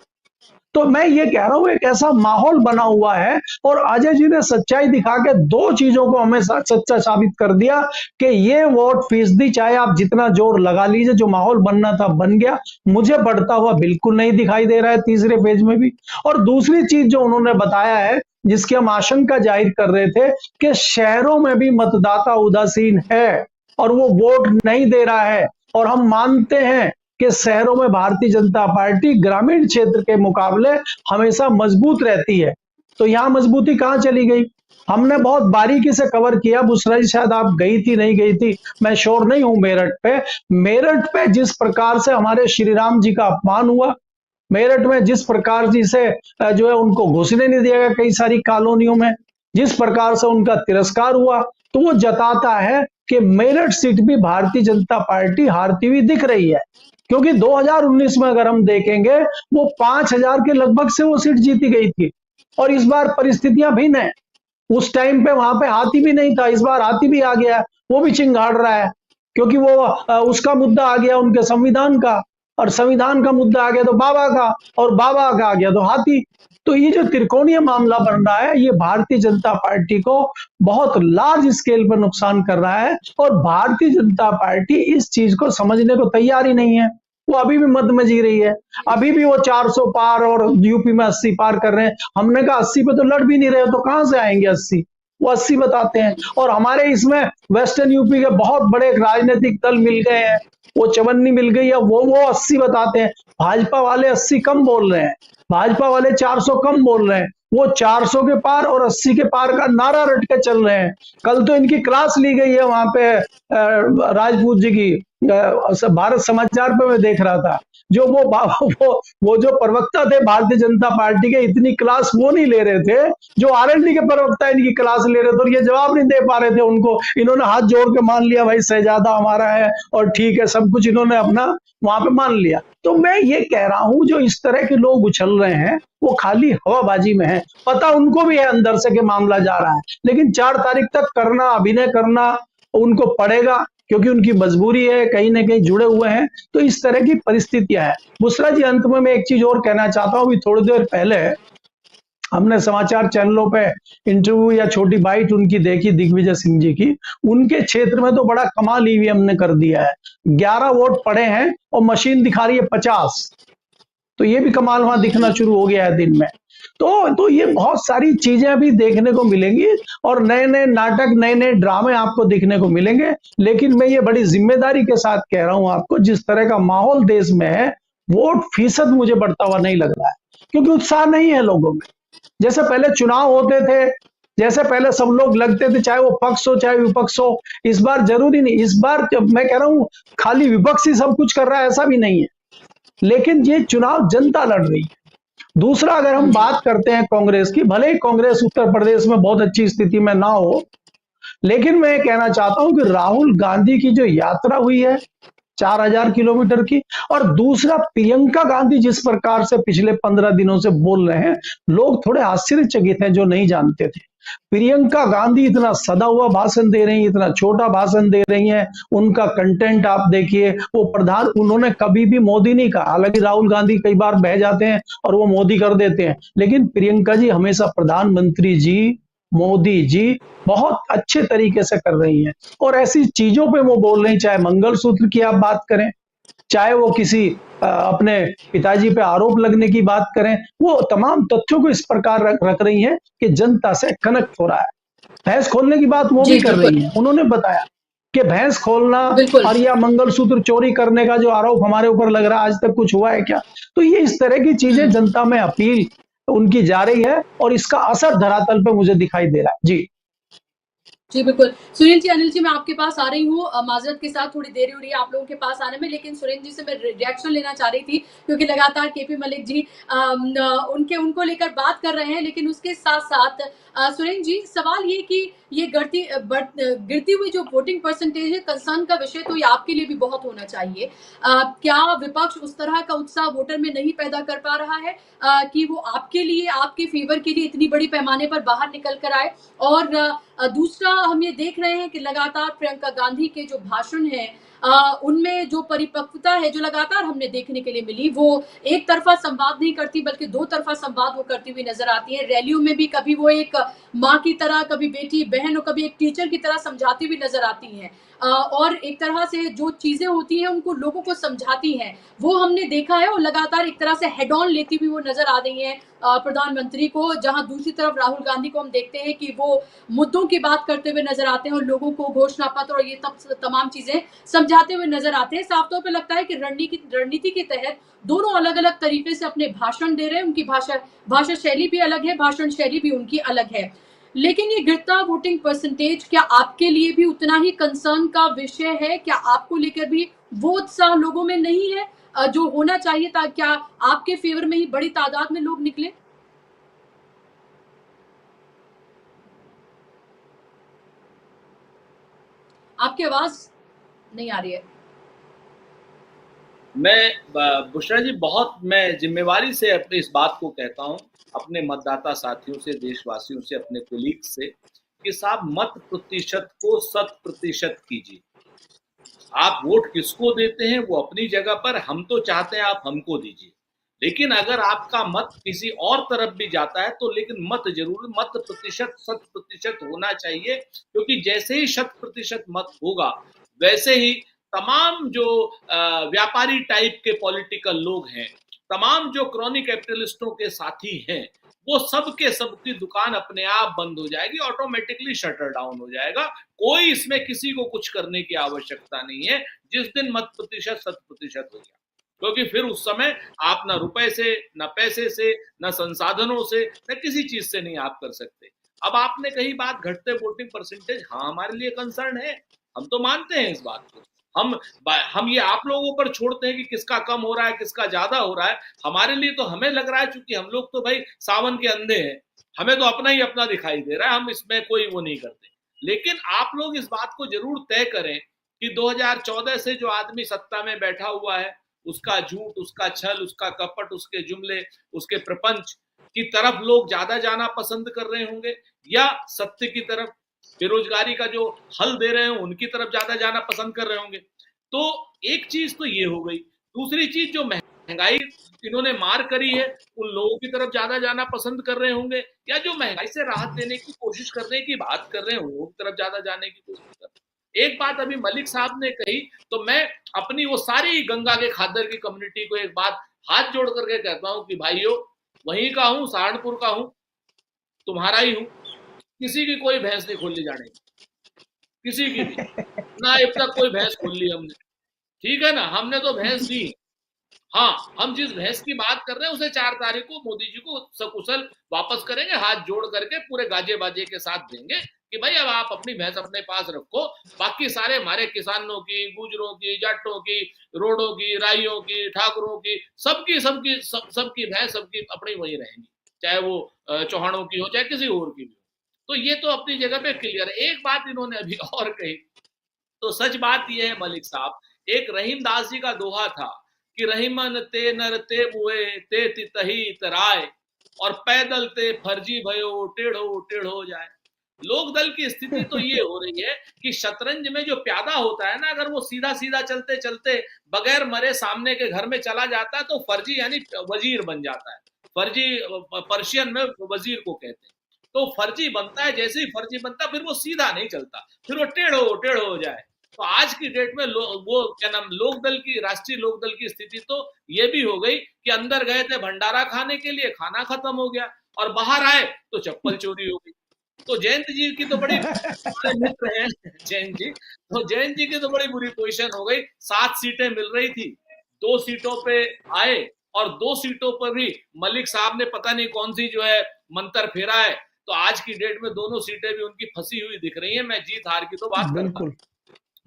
तो मैं ये कह रहा हूं एक ऐसा माहौल बना हुआ है, और अजय जी ने सच्चाई दिखा के 2 चीजों को हमें सच्चा साबित कर दिया कि ये वोट फीसदी चाहे आप जितना जोर लगा लीजिए, जो माहौल बनना था बन गया। मुझे बढ़ता हुआ बिल्कुल नहीं दिखाई दे रहा है तीसरे पेज में भी। और दूसरी चीज जो उन्होंने बताया है, जिसकी हम आशंका जाहिर कर रहे थे कि शहरों में भी मतदाता उदासीन है और वो वोट नहीं दे रहा है, और हम मानते हैं कि शहरों में भारतीय जनता पार्टी ग्रामीण क्षेत्र के मुकाबले हमेशा मजबूत रहती है। तो यहां मजबूती कहां चली गई? हमने बहुत बारीकी से कवर किया। बुशरा जी शायद आप गई थी नहीं गई थी, मैं श्योर नहीं हूं। मेरठ पे जिस प्रकार से हमारे श्री राम जी का अपमान हुआ, मेरठ में जिस प्रकार से जो है उनको घुसने नहीं दिया गया कई सारी कॉलोनियों में, जिस प्रकार से उनका तिरस्कार हुआ, तो वो जताता है कि मेरठ सीट भी भारतीय जनता पार्टी हारती हुई दिख रही है। क्योंकि 2019 में अगर हम देखेंगे, वो 5000 के लगभग से वो सीट जीती गई थी, और इस बार परिस्थितियां भिन्न है। उस टाइम पे वहां पे हाथी भी नहीं था, इस बार हाथी भी आ गया, वो भी चिंगाड़ रहा है, क्योंकि वो उसका मुद्दा आ गया उनके संविधान का, और संविधान का मुद्दा आ गया तो बाबा का, और बाबा का आ गया तो हाथी। तो ये जो त्रिकोणीय मामला बन रहा है, ये भारतीय जनता पार्टी को बहुत लार्ज स्केल पर नुकसान कर रहा है, और भारतीय जनता पार्टी इस चीज को समझने को तैयार ही नहीं है। वो अभी भी मद में जी रही है, अभी भी वो 400 पार और यूपी में 80 पार कर रहे हैं। हमने कहा 80 पे तो लड़ भी नहीं रहे, तो कहां से आएंगे 80? वो 80 बताते हैं। और हमारे इसमें वेस्टर्न यूपी के बहुत बड़े राजनीतिक दल मिल गए हैं, वो चवन्नी मिल गई है, वो 80 बताते हैं। भाजपा वाले 80 कम बोल रहे हैं, भाजपा वाले 400 कम बोल रहे हैं, वो 400 के पार और 80 के पार का नारा रट के चल रहे हैं। कल तो इनकी क्लास ली गई है वहां पे राजपूत जी की, भारत समाचार पे मैं देख रहा था, जो वो जो प्रवक्ता थे भारतीय जनता पार्टी के, इतनी क्लास वो नहीं ले रहे थे जो आरएलडी के प्रवक्ता इनकी क्लास ले रहे थे, और ये जवाब नहीं दे पा रहे थे उनको। इन्होंने हाथ जोड़ के मान लिया भाई शहजादा हमारा है और ठीक है, सब कुछ इन्होंने अपना वहां पे मान लिया। तो मैं ये कह रहा हूं जो इस तरह के लोग उछल रहे हैं वो खाली हवाबाजी में है, पता उनको भी है अंदर से कि मामला जा रहा है, लेकिन 4 तारीख तक करना, अभिनय करना उनको पड़ेगा। क्योंकि उनकी मजबूरी है, कहीं ना कहीं जुड़े हुए हैं। तो इस तरह की परिस्थितियां हैं। बुशरा जी, अंत में मैं एक चीज और कहना चाहता हूं। अभी थोड़ी देर पहले हमने समाचार चैनलों पे इंटरव्यू या छोटी बाइट उनकी देखी, दिग्विजय सिंह जी की। उनके क्षेत्र में तो बड़ा कमाल ईवीएम ने कर दिया है। 11 वोट पड़े हैं और मशीन दिखा रही है 50। तो ये भी कमाल वहां दिखना शुरू हो गया है दिन में। तो ये बहुत सारी चीजें अभी देखने को मिलेंगी और नए नए नाटक, नए नए ड्रामे आपको देखने को मिलेंगे। लेकिन मैं ये बड़ी जिम्मेदारी के साथ कह रहा हूं आपको, जिस तरह का माहौल देश में है, वोट फीसद मुझे बढ़ता हुआ नहीं लग रहा है, क्योंकि उत्साह नहीं है लोगों में। जैसे पहले चुनाव होते थे, जैसे पहले सब लोग लगते थे, चाहे वो पक्ष हो चाहे विपक्ष हो। इस बार जरूरी नहीं, इस बार जब मैं कह रहा हूं खाली विपक्ष ही सब कुछ कर रहा है, ऐसा भी नहीं है। लेकिन ये चुनाव जनता लड़ रही है। दूसरा, अगर हम बात करते हैं कांग्रेस की, भले ही कांग्रेस उत्तर प्रदेश में बहुत अच्छी स्थिति में ना हो, लेकिन मैं कहना चाहता हूं कि राहुल गांधी की जो यात्रा हुई है 4000 किलोमीटर की, और दूसरा प्रियंका गांधी जिस प्रकार से पिछले 15 दिनों से बोल रहे हैं, लोग थोड़े आश्चर्यचकित हैं जो नहीं जानते थे। प्रियंका गांधी इतना सदा हुआ भाषण दे रही हैं, इतना छोटा भाषण दे रही हैं। उनका कंटेंट आप देखिए, वो प्रधान, उन्होंने कभी भी मोदी नहीं कहा। हालांकि राहुल गांधी कई बार बह जाते हैं और वो मोदी कर देते हैं, लेकिन प्रियंका जी हमेशा प्रधानमंत्री जी, मोदी जी बहुत अच्छे तरीके से कर रही हैं। और ऐसी चीजों पे वो बोल रही, चाहे मंगलसूत्र की आप बात करें, चाहे वो किसी अपने पिताजी पे आरोप लगने की बात करें, वो तमाम तथ्यों को इस प्रकार रख रही हैं कि जनता से कनेक्ट हो रहा है। भैंस खोलने की बात वो भी जी कर बिल्कुल रही हैं। उन्होंने बताया कि भैंस खोलना बिल्कुल। और या मंगलसूत्र चोरी करने का जो आरोप हमारे ऊपर लग रहा है, आज तक कुछ हुआ है क्या? तो ये इस तरह की चीजें जनता में अपील उनकी जा रही है और इसका असर धरातल पे मुझे दिखाई दे रहा है। जी जी, बिल्कुल। सुनील जी, अनिल जी, मैं आपके पास आ रही हूँ। माज़रत के साथ थोड़ी देरी हो रही है आप लोगों के पास आने में, लेकिन सुरेंद्र जी से मैं रिएक्शन लेना चाह रही थी, क्योंकि लगातार केपी मलिक जी उनको लेकर बात कर रहे हैं। लेकिन उसके साथ-साथ सुरेंद्र जी, सवाल ये कि ये गिरती हुई जो वोटिंग परसेंटेज है, कंसर्न का विषय तो ये आपके लिए भी बहुत होना चाहिए। क्या विपक्ष उस तरह का उत्साह वोटर में नहीं पैदा कर पा रहा है कि वो आपके लिए, आपके फेवर के लिए इतनी बड़ी पैमाने पर बाहर निकल कर आए? और दूसरा, हम ये देख रहे हैं कि लगातार प्रियंका गांधी के जो भाषण हैं, उनमें जो परिपक्वता है, जो लगातार हमने देखने के लिए मिली, वो एक तरफा संवाद नहीं करती, बल्कि दो तरफा संवाद वो करती हुई नजर आती है। रैलियों में भी कभी वो एक माँ की तरह, कभी बेटी बहन और कभी एक टीचर की तरह समझाती हुई नजर आती हैं। और एक तरह से जो चीजें होती हैं उनको लोगों को समझाती हैं, वो हमने देखा है। और लगातार एक तरह से हेड ऑन लेती हुई वो नजर आ रही है प्रधानमंत्री को, जहां दूसरी तरफ राहुल गांधी को हम देखते हैं कि वो मुद्दों की बात करते हुए नजर आते हैं और लोगों को घोषणा पत्र और ये तमाम चीजें समझाते हुए नजर आते हैं। साफ तौर पे लगता है कि रणनीति के तहत दोनों अलग अलग तरीके से अपने भाषण दे रहे हैं। उनकी भाषा शैली भी अलग है, भाषण शैली भी उनकी अलग है। लेकिन ये गिरता वोटिंग परसेंटेज क्या आपके लिए भी उतना ही कंसर्न का विषय है? क्या आपको लेकर भी वो उत्साह लोगों में नहीं है जो होना चाहिए था? क्या आपके फेवर में ही बड़ी तादाद में लोग निकले? आपकी आवाज नहीं आ रही है। बुशरा जी, बहुत मैं जिम्मेवारी से अपनी इस बात को कहता हूं, अपने मतदाता साथियों से, देशवासियों से, अपने कोलीग से, कि साहब मत प्रतिशत को 100% कीजिए। आप वोट किसको देते हैं वो अपनी जगह पर, हम तो चाहते हैं आप हमको दीजिए, लेकिन अगर आपका मत किसी और तरफ भी जाता है तो लेकिन मत प्रतिशत 100% होना चाहिए, क्योंकि जैसे ही 100% मत होगा, वैसे ही तमाम जो व्यापारी टाइप के पॉलिटिकल लोग हैं, तमाम जो क्रॉनी कैपिटलिस्टों के साथी हैं, वो सबके सबकी दुकान अपने आप बंद हो जाएगी, ऑटोमेटिकली शटर डाउन हो जाएगा। कोई इसमें किसी को कुछ करने की आवश्यकता नहीं है जिस दिन मत प्रतिशत 100% हो गया, क्योंकि फिर उस समय आप ना रुपए से, ना पैसे से, ना संसाधनों से, ना किसी चीज से नहीं आप कर सकते। अब आपने कही बात घटते वोटिंग परसेंटेज, हाँ हमारे लिए कंसर्न है, हम तो मानते हैं इस बात को। हम ये आप लोगों पर छोड़ते हैं कि किसका कम हो रहा है, किसका ज्यादा हो रहा है। हमारे लिए तो हमें लग रहा है, चूंकि हम लोग तो भाई सावन के अंधे हैं, हमें तो अपना ही अपना दिखाई दे रहा है, हम इसमें कोई वो नहीं करते। लेकिन आप लोग इस बात को जरूर तय करें कि 2014 से जो आदमी सत्ता में बैठा हुआ है, उसका झूठ, उसका छल, उसका कपट, उसके जुमले, उसके प्रपंच की तरफ लोग ज्यादा जाना पसंद कर रहे होंगे या सत्य की तरफ। बेरोजगारी का जो हल दे रहे हैं उनकी तरफ ज्यादा जाना पसंद कर रहे होंगे। तो एक चीज तो ये हो गई। दूसरी चीज, जो महंगाई इन्होंने मार करी है उन लोगों की तरफ ज्यादा जाना पसंद कर रहे होंगे, या जो महंगाई से राहत देने की कोशिश करने की बात कर रहे हैं उन लोगों की तरफ ज्यादा जाने की कोशिश कर रहे हैं। एक बात अभी मलिक साहब ने कही, तो मैं अपनी वो सारी गंगा के खादर की कम्युनिटी को एक बात हाथ जोड़ करके कहता हूं कि भाइयों, वहीं का हूं, सहारनपुर का हूं, तुम्हारा ही हूं, किसी की कोई भैंस नहीं खोलनी जाने, किसी की भी ना अब तक कोई भैंस खोल ली हमने, ठीक है ना, हमने तो भैंस दी। हाँ, हम जिस भैंस की बात कर रहे हैं उसे 4 तारीख को मोदी जी को सकुशल वापस करेंगे, हाथ जोड़ करके पूरे गाजे बाजे के साथ देंगे कि भाई अब आप अपनी भैंस अपने पास रखो, बाकी सारे हमारे किसानों की, गुजरों की, जाटों की, रोडों की, राइयों की, ठाकुरों की, सबकी भैंस सबकी अपनी वही रहेंगी, चाहे वो चौहानों की हो चाहे किसी और की भी हो। तो ये तो अपनी जगह पे क्लियर है। एक बात इन्होंने अभी और कही, तो सच बात यह है मलिक साहब, एक रहीम दास जी का दोहा था कि रहीमन ते नर ते मुए ते तितही तराय, और पैदल ते फर्जी भयो टेढ़ो टेढ़ो जाए। लोकदल की स्थिति तो ये हो रही है कि शतरंज में जो प्यादा होता है ना, अगर वो सीधा सीधा चलते चलते बगैर मरे सामने के घर में चला जाता है तो फर्जी यानी वजीर बन जाता है। फर्जी पर्शियन में वजीर को कहते हैं। तो फर्जी बनता है, जैसे ही फर्जी बनता फिर वो सीधा नहीं चलता, फिर वो टेढ़ो टेढ़ो हो जाए। तो आज की डेट में वो क्या नाम, लोकदल की, राष्ट्रीय लोकदल की स्थिति तो ये भी हो गई कि अंदर गए थे भंडारा खाने के लिए, खाना खत्म हो गया, और बाहर आए तो चप्पल चोरी हो गई। तो जयंत जी की तो बड़ी मित्र हैं जयंत जी, तो जयंत जी की तो बड़ी बुरी पोजीशन हो गई। 7 सीटें मिल रही थी, 2 सीटों पे आए, और 2 सीटों पर भी मलिक साहब ने पता नहीं कौन सी जो है मंत्र फेरा है, तो आज की डेट में दोनों सीटें भी उनकी फंसी हुई दिख रही है। मैं जीत हार की तो बात करता हूं,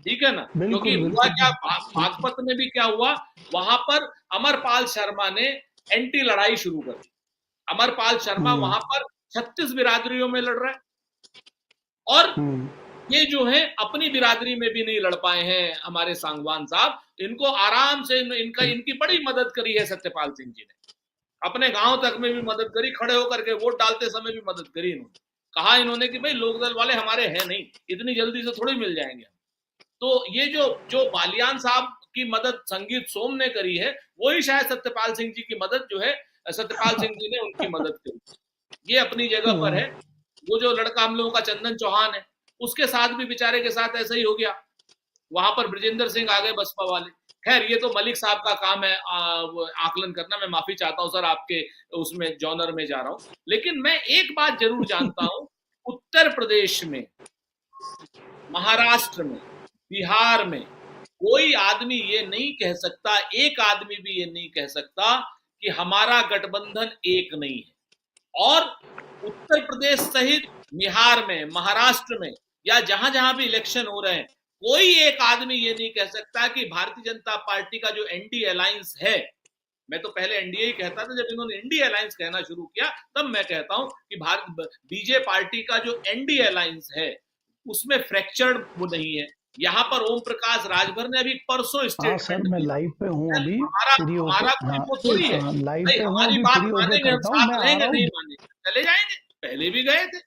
ठीक है ना, क्योंकि हुआ क्या, बागपत में भी क्या हुआ, वहां पर अमरपाल शर्मा ने एंटी लड़ाई शुरू कर दी। अमरपाल शर्मा वहां पर 36 बिरादरियों में लड़ रहा है, और ये जो है अपनी बिरादरी में भी नहीं लड़ पाए हैं हमारे सांगवान साहब। इनको आराम से इनकी बड़ी मदद करी है सत्यपाल सिंह जी ने, अपने गांव तक में भी मदद करी, खड़े होकर के वोट डालते समय भी मदद करी। इन्होंने कहा इन्होंने कि भाई लोकदल वाले हमारे हैं नहीं, इतनी जल्दी से थोड़ी मिल जाएंगे। तो ये जो बालियान साहब की मदद संगीत सोम ने करी है, वही शायद सत्यपाल सिंह जी की मदद जो है, सत्यपाल सिंह जी ने उनकी मदद करी, ये अपनी जगह पर है। वो जो लड़का हम लोगों का चंदन चौहान है, उसके साथ भी बेचारे के साथ ऐसा ही हो गया, वहां पर ब्रजेंद्र सिंह आ गए बसपा वाले। खैर ये तो मलिक साहब का काम है आकलन करना, मैं माफी चाहता हूं सर आपके उसमें जॉनर में जा रहा हूं। लेकिन मैं एक बात जरूर जानता हूं, उत्तर प्रदेश में, महाराष्ट्र में, बिहार में कोई आदमी ये नहीं कह सकता, एक आदमी भी ये नहीं कह सकता कि हमारा गठबंधन एक नहीं है। और उत्तर प्रदेश सहित बिहार में, महाराष्ट्र में, या जहां जहां भी इलेक्शन हो रहे हैं, कोई एक आदमी ये नहीं कह सकता कि भारतीय जनता पार्टी का जो एनडीए अलायंस है, मैं तो पहले एनडीए ही कहता था, जब इन्होंने एनडीए अलायंस कहना शुरू किया तब मैं कहता हूं कि बीजेपी पार्टी का जो एनडीए अलायंस है उसमें फ्रैक्चर्ड वो नहीं है। यहाँ पर ओम प्रकाश राजभर ने अभी परसों स्टेटमेंट, मैं लाइव पे हूँ अभी, हमारा कोई वो थोड़ी है, हमारी बात मानेंगे हम साथ रहेंगे, नहीं मानेंगे चले जाएंगे, पहले भी गए थे।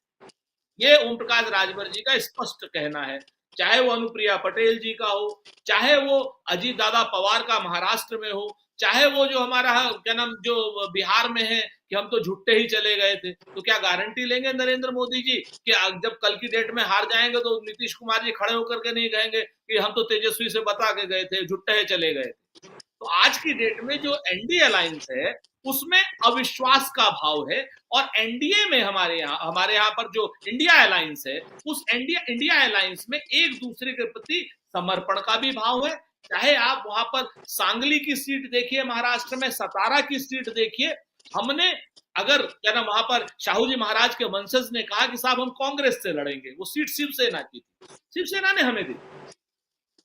ये ओम प्रकाश राजभर जी का स्पष्ट कहना है, चाहे वो अनुप्रिया पटेल जी का हो, चाहे वो अजीत दादा पवार का महाराष्ट्र में हो, चाहे वो जो हमारा क्या नाम जो बिहार में है कि हम तो झुट्टे ही चले गए थे। तो क्या गारंटी लेंगे नरेंद्र मोदी जी कि जब कल की डेट में हार जाएंगे तो नीतीश कुमार जी खड़े होकर के नहीं कहेंगे कि हम तो तेजस्वी से बता के गए थे, झुट्टे चले गए थे। तो आज की डेट में जो एनडीए अलायंस है उसमें अविश्वास का भाव है, और एनडीए में हमारे यहाँ पर जो इंडिया अलायंस है, उस इंडिया अलायंस में एक दूसरे के प्रति समर्पण का भी भाव है। चाहे आप वहां पर सांगली की सीट देखिए, महाराष्ट्र में सतारा की सीट देखिए, हमने अगर क्या ना वहां पर शाहू जी महाराज के वंशज ने कहा कि साहब हम कांग्रेस से लड़ेंगे, वो सीट शिवसेना की थी, शिवसेना ने हमें दी।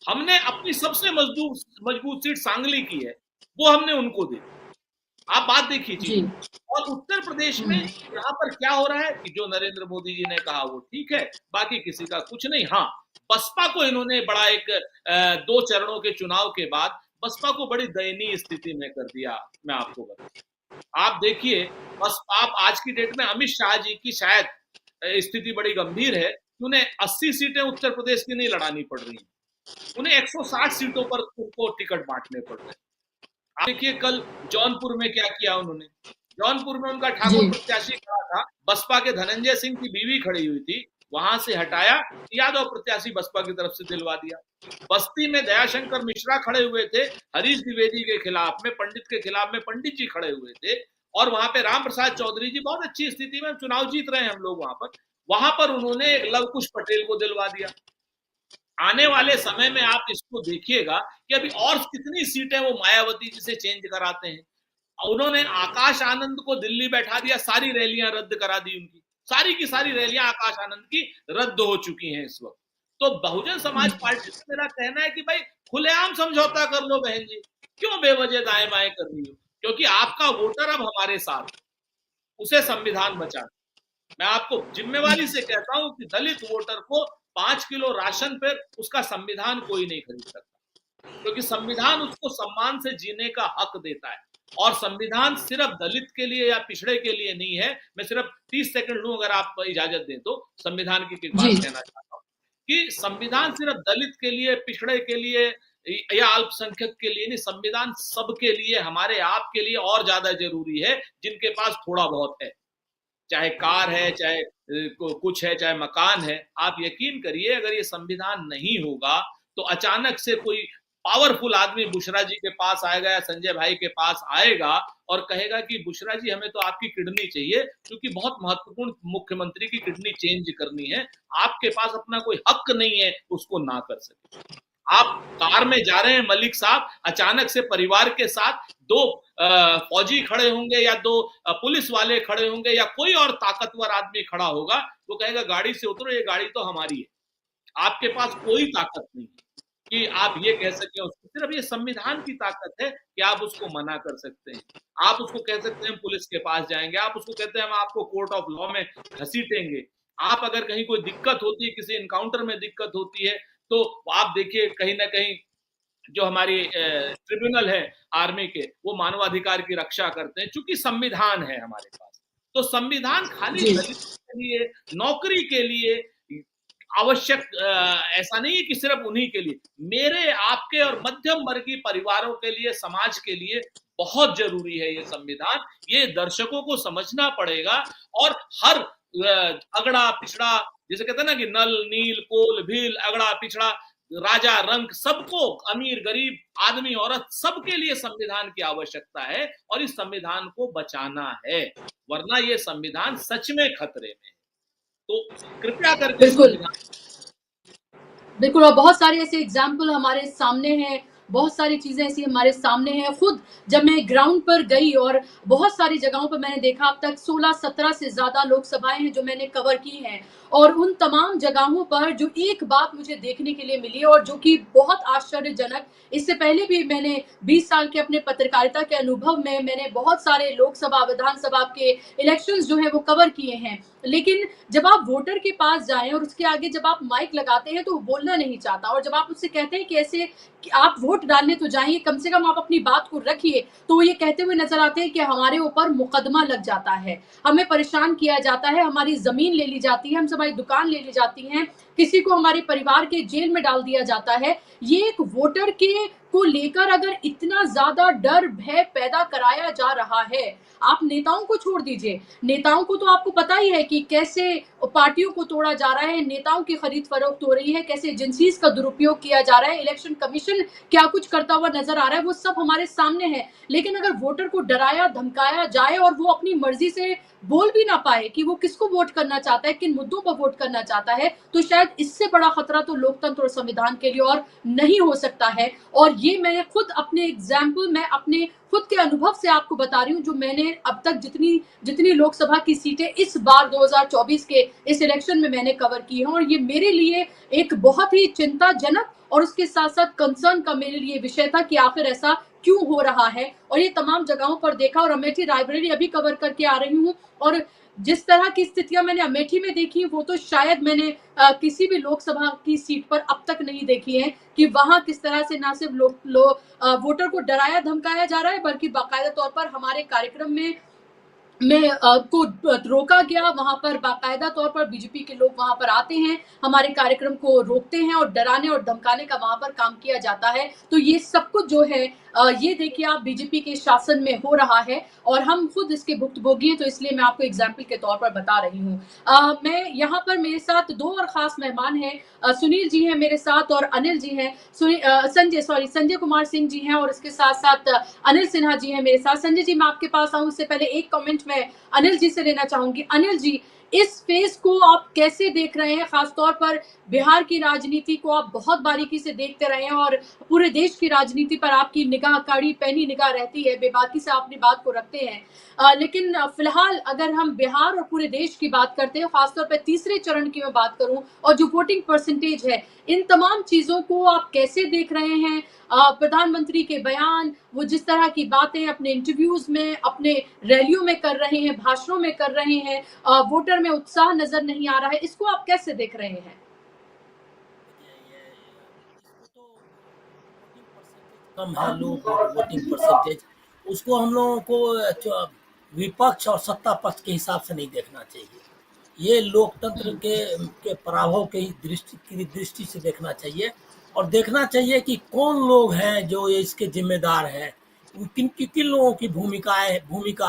हमने अपनी सबसे मजबूत सीट सांगली की है, वो हमने उनको दी। आप बात देखिए। और उत्तर प्रदेश में यहाँ पर क्या हो रहा है कि जो नरेंद्र मोदी जी ने कहा वो ठीक है, बाकी किसी का कुछ नहीं। हाँ, बसपा को इन्होंने बड़ा एक 2 चरणों के चुनाव के बाद बसपा को बड़ी दयनीय स्थिति में कर दिया। मैं आपको बताऊं, आप देखिए, बस आप आज की डेट में अमित शाह जी की शायद स्थिति बड़ी गंभीर है, कि उन्हें 80 सीटें उत्तर प्रदेश की नहीं लड़ानी पड़ रही हैं, उन्हें 160 सीटों पर उनको टिकट बांटने पड़ रहे हैं। आप देखिए कल जौनपुर में क्या किया उन्होंने। जौनपुर में उनका ठाकुर जी प्रत्याशी खड़ा था, बसपा के धनंजय सिंह की बीवी खड़ी हुई थी, वहां से हटाया, यादव प्रत्याशी बसपा की तरफ से दिलवा दिया। बस्ती में दयाशंकर मिश्रा खड़े हुए थे हरीश द्विवेदी के खिलाफ में, पंडित के खिलाफ में पंडित जी खड़े हुए थे, और वहां पे राम प्रसाद चौधरी जी बहुत अच्छी स्थिति में चुनाव जीत रहे हैं हम लोग वहां पर उन्होंने लव कुश पटेल को दिलवा दिया। आने वाले समय में आप इसको देखिएगा कि अभी और कितनी सीटें वो मायावती जी से चेंज कराते हैं। उन्होंने आकाश आनंद को दिल्ली बैठा दिया, सारी रैलियां रद्द करा दी उनकी, सारी की सारी रैलियां आकाश आनंद की रद्द हो चुकी हैं इस वक्त। तो बहुजन समाज पार्टी से मेरा कहना है कि भाई खुलेआम समझौता कर लो बहन जी, क्यों बेवजह दाएं बाएं कर रही हो, क्योंकि आपका वोटर अब हमारे साथ, उसे संविधान बचा। मैं आपको जिम्मेवारी से कहता हूं कि दलित वोटर को 5 किलो राशन पर उसका संविधान कोई नहीं खरीद सकता, क्योंकि संविधान उसको सम्मान से जीने का हक देता है। और संविधान सिर्फ दलित के लिए या पिछड़े के लिए नहीं है। मैं सिर्फ 30 सेकंड लूं अगर आप इजाजत दें तो संविधान की बात कहना चाहता हूं कि संविधान सिर्फ दलित के लिए, पिछड़े के लिए या अल्पसंख्यक के लिए नहीं, संविधान सबके लिए, हमारे आप के लिए और ज्यादा जरूरी है जिनके पास थोड़ा बहुत है, चाहे कार है, चाहे कुछ है, चाहे मकान है। आप यकीन करिए अगर ये संविधान नहीं होगा तो अचानक से कोई पावरफुल आदमी बुशरा जी के पास आएगा या संजय भाई के पास आएगा और कहेगा कि बुशरा जी हमें तो आपकी किडनी चाहिए क्योंकि बहुत महत्वपूर्ण मुख्यमंत्री की किडनी चेंज करनी है, आपके पास अपना कोई हक नहीं है उसको ना कर सके। आप कार में जा रहे हैं मलिक साहब, अचानक से परिवार के साथ 2 फौजी खड़े होंगे या 2 पुलिस वाले खड़े होंगे या कोई और ताकतवर आदमी खड़ा होगा, वो कहेगा गाड़ी से उतरो, ये गाड़ी तो हमारी है। आपके पास कोई ताकत नहीं है कि आप ये कह सकें उसको, सिर्फ ये संविधान की ताकत है कि आप उसको मना कर सकते हैं। आप उसको कह सकते हैं पुलिस के पास जाएंगे, आप उसको कहते हैं हम आपको कोर्ट ऑफ लॉ में घसीटेंगे। आप अगर कहीं कोई दिक्कत होती है, किसी इनकाउंटर में दिक्कत होती है, तो आप देखिए कहीं ना कहीं जो हमारी ट्रिब्यूनल है आर्मी के, वो मानवाधिकार की रक्षा करते हैं चूंकि संविधान है हमारे पास। तो संविधान खाली दलितों के लिए, नौकरी के लिए आवश्यक ऐसा नहीं है कि सिर्फ उन्हीं के लिए, मेरे आपके और मध्यम वर्गीय परिवारों के लिए, समाज के लिए बहुत जरूरी है ये संविधान। ये दर्शकों को समझना पड़ेगा और हर अगड़ा पिछड़ा, जिसे कहते हैं ना कि नल नील कोल भील, अगड़ा पिछड़ा, राजा रंक, सबको, अमीर गरीब, आदमी औरत, सबके लिए संविधान की आवश्यकता है और इस संविधान को बचाना है, वरना ये संविधान सच में खतरे में है। तो कृपया करके बिल्कुल, और बहुत सारे ऐसे एग्जाम्पल हमारे सामने हैं, बहुत सारी चीजें ऐसी हमारे सामने हैं। खुद जब मैं ग्राउंड पर गई और बहुत सारी जगहों पर मैंने देखा, अब तक 16-17 से ज्यादा लोकसभाएं हैं जो मैंने कवर की हैं, और उन तमाम जगहों पर जो एक बात मुझे देखने के लिए मिली और जो कि बहुत आश्चर्यजनक, इससे पहले भी मैंने 20 साल के अपने पत्रकारिता के अनुभव में मैंने बहुत सारे लोकसभा, विधानसभा के इलेक्शंस जो है वो कवर किए हैं, लेकिन जब आप वोटर के पास जाएं और उसके आगे जब आप माइक लगाते हैं तो वो बोलना नहीं चाहता, और जब आप उससे कहते हैं कि ऐसे कि आप वोट डालने तो जाइए, कम से कम आप अपनी बात को रखिए, तो वो ये कहते हुए नजर आते हैं कि हमारे ऊपर मुकदमा लग जाता है, हमें परेशान किया जाता है, हमारी जमीन ले ली जाती है, हमसे हमारी दुकान ले ली जाती है, किसी को हमारे परिवार के जेल में डाल दिया जाता है। ये एक वोटर के को लेकर अगर इतना ज्यादा डर भय पैदा कराया जा रहा है, आप नेताओं को छोड़ दीजिए, नेताओं को तो आपको पता ही है कि कैसे पार्टियों को तोड़ा जा रहा है, नेताओं की खरीद फरोख्त हो रही है, कैसे एजेंसीज का दुरुपयोग किया जा रहा है, इलेक्शन कमीशन क्या कुछ करता हुआ नजर आ रहा है, वो सब हमारे सामने है। लेकिन अगर वोटर को डराया धमकाया जाए और वो अपनी मर्जी से बोल भी ना पाए कि वो किसको वोट करना चाहता है, किन मुद्दों पर वोट करना चाहता है, तो शायद इससे बड़ा खतरा तो लोकतंत्र और संविधान के लिए और नहीं हो सकता है। और ये मैंने खुद अपने एग्जाम्पल, मैं अपने खुद के अनुभव से आपको बता रही हूँ, जो मैंने अब तक जितनी लोकसभा की सीटें इस बार 2024 के इस इलेक्शन में मैंने कवर की हैं, और ये मेरे लिए एक बहुत ही चिंताजनक और उसके साथ साथ कंसर्न का मेरे लिए विषय था कि आखिर ऐसा क्यों हो रहा है। और ये तमाम जगहों पर देखा, और अमेठी रायबरेली अभी कवर करके आ रही हूँ, और जिस तरह की स्थितियां मैंने अमेठी में देखी वो तो शायद मैंने किसी भी लोकसभा की सीट पर अब तक नहीं देखी है, कि वहां किस तरह से ना सिर्फ वोटर को डराया धमकाया जा रहा है, बल्कि बाकायदा तौर पर हमारे कार्यक्रम में में को रोका गया। वहां पर बाकायदा तौर पर बीजेपी के लोग वहां पर आते हैं, हमारे कार्यक्रम को रोकते हैं और डराने और धमकाने का वहां पर काम किया जाता है। तो ये सब कुछ जो है ये देखिए आप बीजेपी के शासन में हो रहा है और हम खुद इसके भुक्तभोगी हैं, तो इसलिए मैं आपको एग्जाम्पल के तौर पर बता रही हूँ। मैं यहाँ पर मेरे साथ दो और खास मेहमान हैं, सुनील जी हैं मेरे साथ और अनिल जी हैं, संजय कुमार सिंह जी हैं और इसके साथ साथ अनिल सिन्हा जी हैं मेरे साथ। संजय जी, मैं आपके पास आऊं उससे पहले एक कमेंट मैं अनिल जी से लेना चाहूंगी। अनिल जी, इस फेज को आप कैसे देख रहे हैं? खासतौर पर बिहार की राजनीति को आप बहुत बारीकी से देखते रहे हैं और पूरे देश की राजनीति पर आपकी निगाह, कड़ी पैनी निगाह रहती है, बेबाकी से अपनी बात को रखते हैं। लेकिन फिलहाल अगर हम बिहार और पूरे देश की बात करते हैं, खासतौर पर तीसरे चरण की मैं बात करूं और जो वोटिंग परसेंटेज है, इन तमाम चीजों को आप कैसे देख रहे हैं? प्रधानमंत्री के बयान, वो जिस तरह की बातें अपने इंटरव्यूज में, अपने रैलियों में कर रहे हैं, भाषणों में कर रहे हैं, वोटर में उत्साह नजर नहीं आ रहा है, इसको आप कैसे देख रहे हैं? कम है लोग वोटिंग परसेंटेज, उसको हम लोगों को विपक्ष और सत्ता पक्ष के हिसाब से नहीं देखना चाहिए। ये लोकतंत्र के पराभव के दृष्टि से देखना चाहिए और देखना चाहिए कि कौन लोग हैं जो इसके जिम्मेदार हैं, किन किन लोगों की भूमिका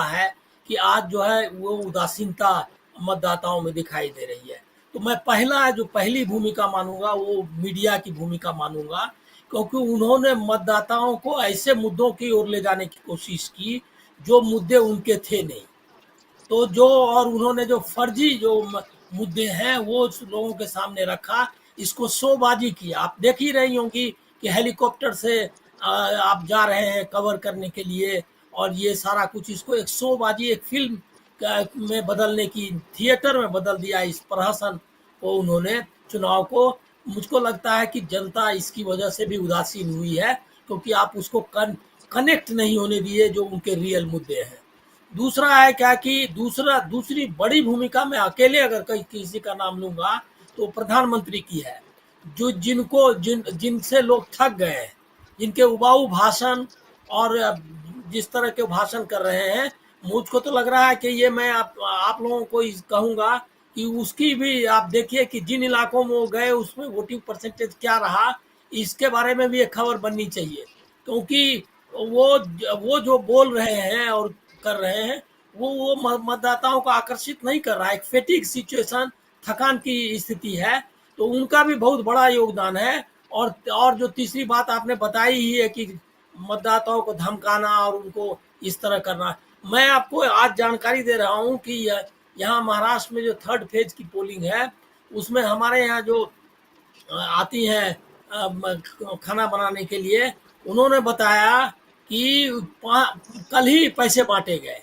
है कि आज जो है वो उदासीनता मतदाताओं में दिखाई दे रही है। तो मैं पहली भूमिका मानूंगा वो मीडिया की भूमिका मानूंगा, क्योंकि उन्होंने मतदाताओं को ऐसे मुद्दों की ओर ले जाने की कोशिश की जो मुद्दे उनके थे नहीं। तो और उन्होंने जो फर्जी जो मुद्दे हैं वो लोगों के सामने रखा, इसको शोबाजी किया। आप देख ही रही होंगी कि हेलीकॉप्टर से आप जा रहे हैं कवर करने के लिए और ये सारा कुछ, इसको एक शोबाजी, एक फिल्म में बदलने की, थिएटर में बदल दिया इस प्रहसन को उन्होंने, चुनाव को। मुझको लगता है कि जनता इसकी वजह से भी उदासीन हुई है, क्योंकि आप उसको कनेक्ट नहीं होने दिए जो उनके रियल मुद्दे हैं। दूसरा है क्या कि दूसरी बड़ी भूमिका में अकेले अगर किसी का नाम लूंगा तो प्रधानमंत्री की है, जो जिनसे लोग थक गए हैं, जिनके उबाऊ भाषण और जिस तरह के भाषण कर रहे हैं। मुझको तो लग रहा है कि ये मैं आप लोगों को कहूंगा कि उसकी भी आप देखिए कि जिन इलाकों में वो गए उसमें वोटिंग परसेंटेज क्या रहा, इसके बारे में भी एक खबर बननी चाहिए, क्योंकि वो जो बोल रहे हैं और कर रहे हैं वो मतदाताओं को आकर्षित नहीं कर रहा है। एक फेटिक सिचुएशन, थकान की स्थिति है, तो उनका भी बहुत बड़ा योगदान है। और जो तीसरी बात आपने बताई ही है कि मतदाताओं को धमकाना और उनको इस तरह करना। मैं आपको आज जानकारी दे रहा हूं कि यहाँ महाराष्ट्र में जो थर्ड फेज की पोलिंग है उसमें हमारे यहाँ जो आती हैं खाना बनाने के लिए, उन्होंने बताया कि कल ही पैसे बांटे गए।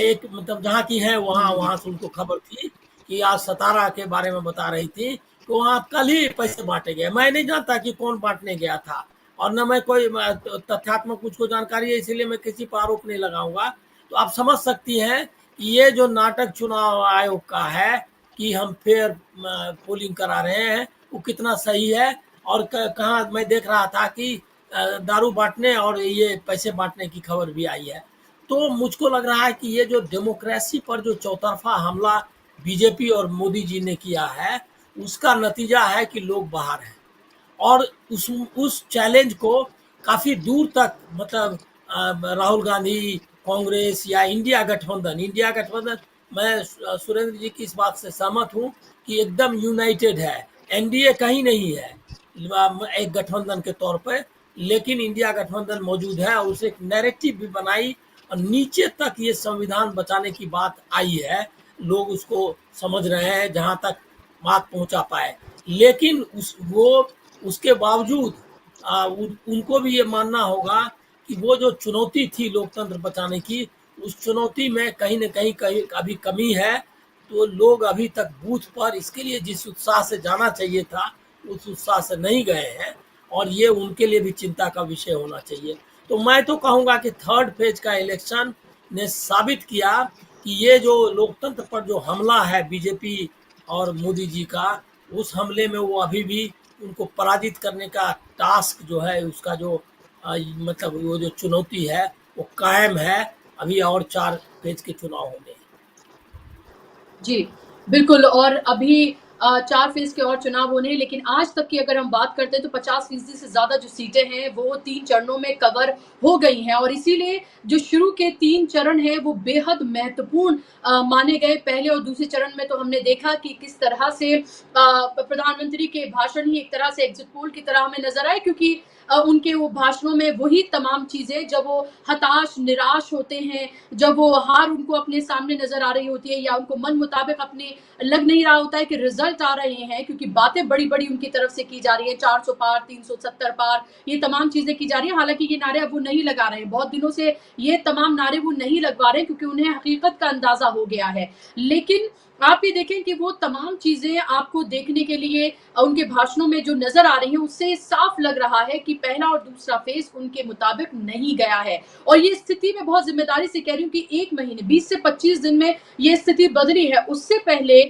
एक मतलब जहाँ की है वहाँ से उनको खबर थी कि आज सतारा के बारे में बता रही थी, तो वहाँ कल ही पैसे बांटे गए। मैं नहीं जानता कि कौन बांटने गया था और न मैं कोई तथ्यात्मक मुझको जानकारी है, इसीलिए मैं किसी पर आरोप नहीं लगाऊंगा। तो आप समझ सकती हैं कि ये जो नाटक चुनाव आयोग का है कि हम फेयर पोलिंग करा रहे हैं, वो कितना सही है। और कहाँ मैं देख रहा था कि दारू बांटने और ये पैसे बांटने की खबर भी आई है। तो मुझको लग रहा है कि ये जो डेमोक्रेसी पर जो चौतरफा हमला बीजेपी और मोदी जी ने किया है, उसका नतीजा है कि लोग बाहर हैं और उस चैलेंज को काफी दूर तक, मतलब राहुल गांधी, कांग्रेस या इंडिया गठबंधन, मैं सुरेंद्र जी की इस बात से सहमत हूं कि एकदम यूनाइटेड है। एनडीए कहीं नहीं है एक गठबंधन के तौर पर, लेकिन इंडिया गठबंधन मौजूद है और उसे एक नैरेटिव भी बनाई और नीचे तक ये संविधान बचाने की बात आई है। लोग उसको समझ रहे हैं जहां तक बात पहुंचा पाए, लेकिन उसके बावजूद उनको भी ये मानना होगा कि वो जो चुनौती थी लोकतंत्र बचाने की, उस चुनौती में कहीं न कहीं अभी कमी है। तो लोग अभी तक बूथ पर इसके लिए जिस उत्साह से जाना चाहिए था उस उत्साह से नहीं गए हैं और ये उनके लिए भी चिंता का विषय होना चाहिए। तो मैं तो कहूँगा कि थर्ड फेज का इलेक्शन ने साबित किया कि ये जो लोकतंत्र पर जो हमला है बीजेपी और मोदी जी का, उस हमले में वो अभी भी उनको पराजित करने का टास्क जो है, उसका जो मतलब वो जो चुनौती है वो कायम है अभी और 4 फेज के चुनाव होंगे। जी, बिल्कुल। और अभी 4 फ़ेज़ के और चुनाव होने हैं, लेकिन आज तक की अगर हम बात करते हैं तो 50% से ज़्यादा जो सीटें हैं वो 3 चरणों में कवर हो गई हैं और इसीलिए जो शुरू के 3 चरण हैं वो बेहद महत्वपूर्ण माने गए। पहले और दूसरे चरण में तो हमने देखा कि किस तरह से प्रधानमंत्री के भाषण ही एक तरह से एग्ज़िट पोल की तरह हमें नज़र आए, क्योंकि उनके वो भाषणों में वही तमाम चीज़ें, जब वो हताश, निराश होते हैं, जब वो हार उनको अपने सामने नज़र आ रही होती है या उनको मन मुताबिक अपने लग नहीं रहा होता है कि रिजल्ट आ रहे हैं, क्योंकि बातें बड़ी-बड़ी उनकी तरफ से की जा रही है, 400 पार, 370 पार, ये तमाम चीज़ें की जा रही हैं। हालाँकि ये नारे अब वो नहीं लगा रहे हैं। बहुत दिनों से ये तमाम नारे वो नहीं लगवा रहे हैं क्योंकि उन्हें हकीकत का अंदाज़ा हो गया है। लेकिन आप ये देखें कि वो तमाम चीज़ें आपको देखने के लिए उनके भाषणों में जो नज़र आ रही हैं, उससे साफ लग रहा है कि पहला और दूसरा फ़ेज़ उनके मुताबिक नहीं गया है। और ये स्थिति मैं बहुत ज़िम्मेदारी से कह रही हूँ कि 1 महीने 20 से 25 दिन में ये स्थिति बदली है। उससे पहले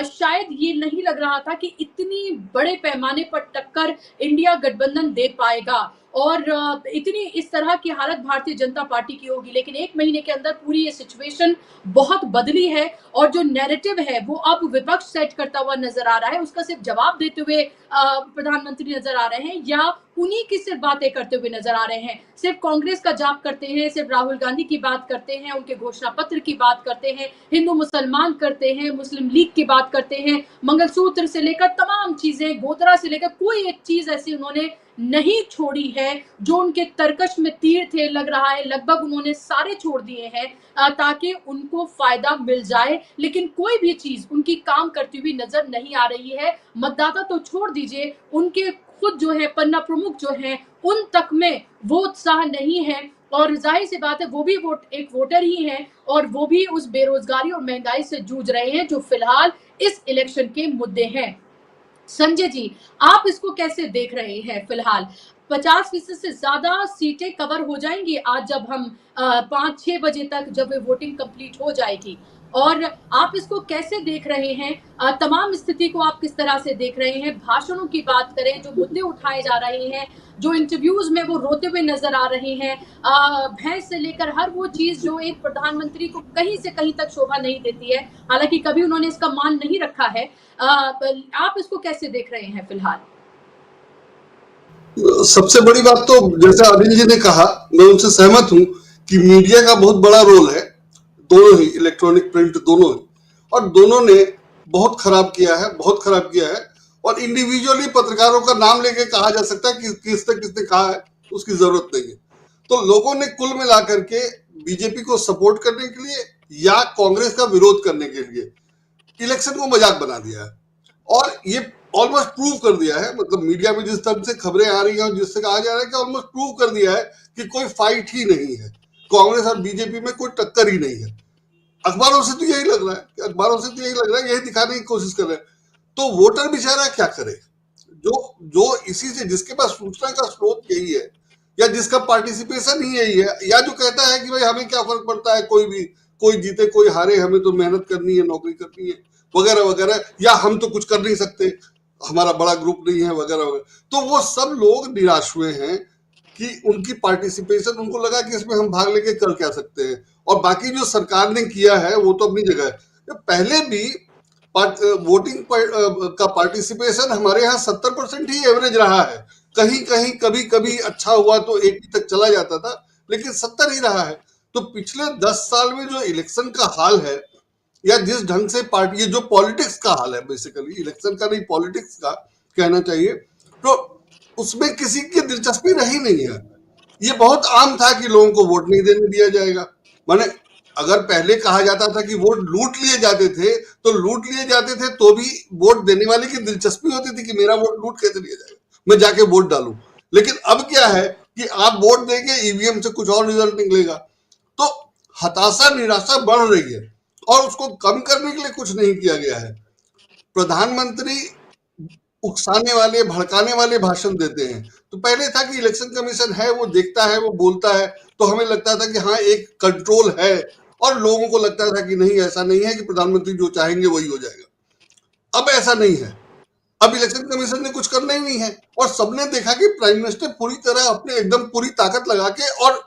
शायद ये नहीं लग रहा था कि इतनी बड़े पैमाने पर टक्कर इंडिया गठबंधन दे पाएगा और इतनी इस तरह की हालत भारतीय जनता पार्टी की होगी। लेकिन 1 महीने के अंदर पूरी ये सिचुएशन बहुत बदली है और जो नैरेटिव है वो अब विपक्ष सेट करता हुआ नज़र आ रहा है। उसका सिर्फ जवाब देते हुए प्रधानमंत्री नज़र आ रहे हैं या उन्हीं की सिर्फ बातें करते हुए नज़र आ रहे हैं। सिर्फ कांग्रेस का जाप करते हैं, सिर्फ राहुल गांधी की बात करते हैं, उनके घोषणा पत्र की बात करते हैं, हिंदू मुसलमान करते हैं, मुस्लिम लीग की बात करते हैं, मंगलसूत्र से लेकर तमाम चीज़ें, गोधरा से लेकर कोई एक चीज़ ऐसी उन्होंने नहीं छोड़ी है जो उनके तरकश में तीर थे। लग रहा है लगभग उन्होंने सारे छोड़ दिए हैं ताकि उनको फायदा मिल जाए, लेकिन कोई भी चीज उनकी काम करती हुई नजर नहीं आ रही है। मतदाता तो छोड़ दीजिए, उनके खुद जो है पन्ना प्रमुख जो हैं उन तक में वो उत्साह नहीं है और जाहिर सी बात है वो भी एक वोटर ही हैं और वो भी उस बेरोजगारी और महंगाई से जूझ रहे हैं जो फिलहाल इस इलेक्शन के मुद्दे हैं। संजय जी, आप इसको कैसे देख रहे हैं? फिलहाल 50% से ज्यादा सीटें कवर हो जाएंगी आज जब हम 5-6 बजे तक जब वोटिंग कंप्लीट हो जाएगी, और आप इसको कैसे देख रहे हैं? तमाम स्थिति को आप किस तरह से देख रहे हैं? भाषणों की बात करें, जो मुद्दे उठाए जा रहे हैं, जो इंटरव्यूज में वो रोते हुए नजर आ रहे हैं, भैंस से लेकर हर वो चीज जो एक प्रधानमंत्री को कहीं से कहीं तक शोभा नहीं देती है, हालांकि कभी उन्होंने इसका मान नहीं रखा है। आप इसको कैसे देख रहे हैं फिलहाल? सबसे बड़ी बात तो जैसा अनिल जी ने कहा, मैं उनसे सहमत हूं कि मीडिया का बहुत बड़ा रोल है, दोनों ही, इलेक्ट्रॉनिक प्रिंट दोनों ही, और दोनों ने बहुत खराब किया है, बहुत खराब किया है। और इंडिविजुअली पत्रकारों का नाम लेके कहा जा सकता है कि किसने किसने कहा है, उसकी जरूरत नहीं है। तो लोगों ने कुल मिलाकर के बीजेपी को सपोर्ट करने के लिए या कांग्रेस का विरोध करने के लिए इलेक्शन को मजाक बना दिया है और ये ऑलमोस्ट प्रूव कर दिया है। मतलब मीडिया में जिस तरह से खबरें आ रही हैं और जिससे कहा जा रहा है कि ऑलमोस्ट प्रूव कर दिया है कि कोई फाइट ही नहीं है, कांग्रेस और बीजेपी में कोई टक्कर ही नहीं है। अखबारों से तो यही लग रहा है, यही दिखाने की कोशिश कर रहे हैं। तो वोटर बेचारा क्या करे, जो इसी से, जिसके पास सूचना का स्रोत यही है या जिसका पार्टिसिपेशन ही यही है, या जो कहता है कि भाई हमें क्या फर्क पड़ता है, कोई जीते कोई हारे, हमें तो मेहनत करनी है, नौकरी करनी है, वगैरह वगैरह, या हम तो कुछ कर नहीं सकते, हमारा बड़ा ग्रुप नहीं है, वगैरह वगैरह। तो वो सब लोग निराश हुए हैं कि उनकी पार्टिसिपेशन, उनको लगा कि इसमें हम भाग लेके कर क्या सकते हैं। और बाकी जो सरकार ने किया है वो तो अपनी जगह है। पहले भी वोटिंग का पार्टिसिपेशन हमारे यहाँ 70% ही एवरेज रहा है। कहीं कहीं कभी कभी अच्छा हुआ तो 80 तक चला जाता था, लेकिन 70 ही रहा है। तो पिछले 10 साल में जो इलेक्शन का हाल है, या जिस ढंग से पार्टी, ये जो पॉलिटिक्स का हाल है, बेसिकली इलेक्शन का नहीं पॉलिटिक्स का कहना चाहिए, तो उसमें किसी की दिलचस्पी रही नहीं है। ये बहुत आम था कि लोगों को वोट नहीं देने दिया जाएगा। माने अगर पहले कहा जाता था कि वोट लूट लिए जाते थे, तो भी वोट देने वाले की दिलचस्पी होती थी कि मेरा वोट लूट कैसे लिया जाएगा, मैं जाके वोट डालूं। लेकिन अब क्या है कि आप वोट देंगे, ईवीएम से कुछ और रिजल्ट निकलेगा। तो हताशा, निराशा बढ़ रही है और उसको कम करने के लिए कुछ नहीं किया गया है। प्रधानमंत्री उकसाने वाले, भड़काने वाले भाषण देते हैं। तो पहले था कि इलेक्शन कमीशन है, वो देखता है, वो बोलता है, तो हमें लगता था कि हाँ एक कंट्रोल है, और लोगों को लगता था कि नहीं, ऐसा नहीं है कि प्रधानमंत्री जो चाहेंगे वही हो जाएगा। अब ऐसा नहीं है। अब इलेक्शन कमीशन ने कुछ करना ही नहीं है और सबने देखा कि प्राइम मिनिस्टर पूरी तरह अपने एकदम पूरी ताकत लगा के और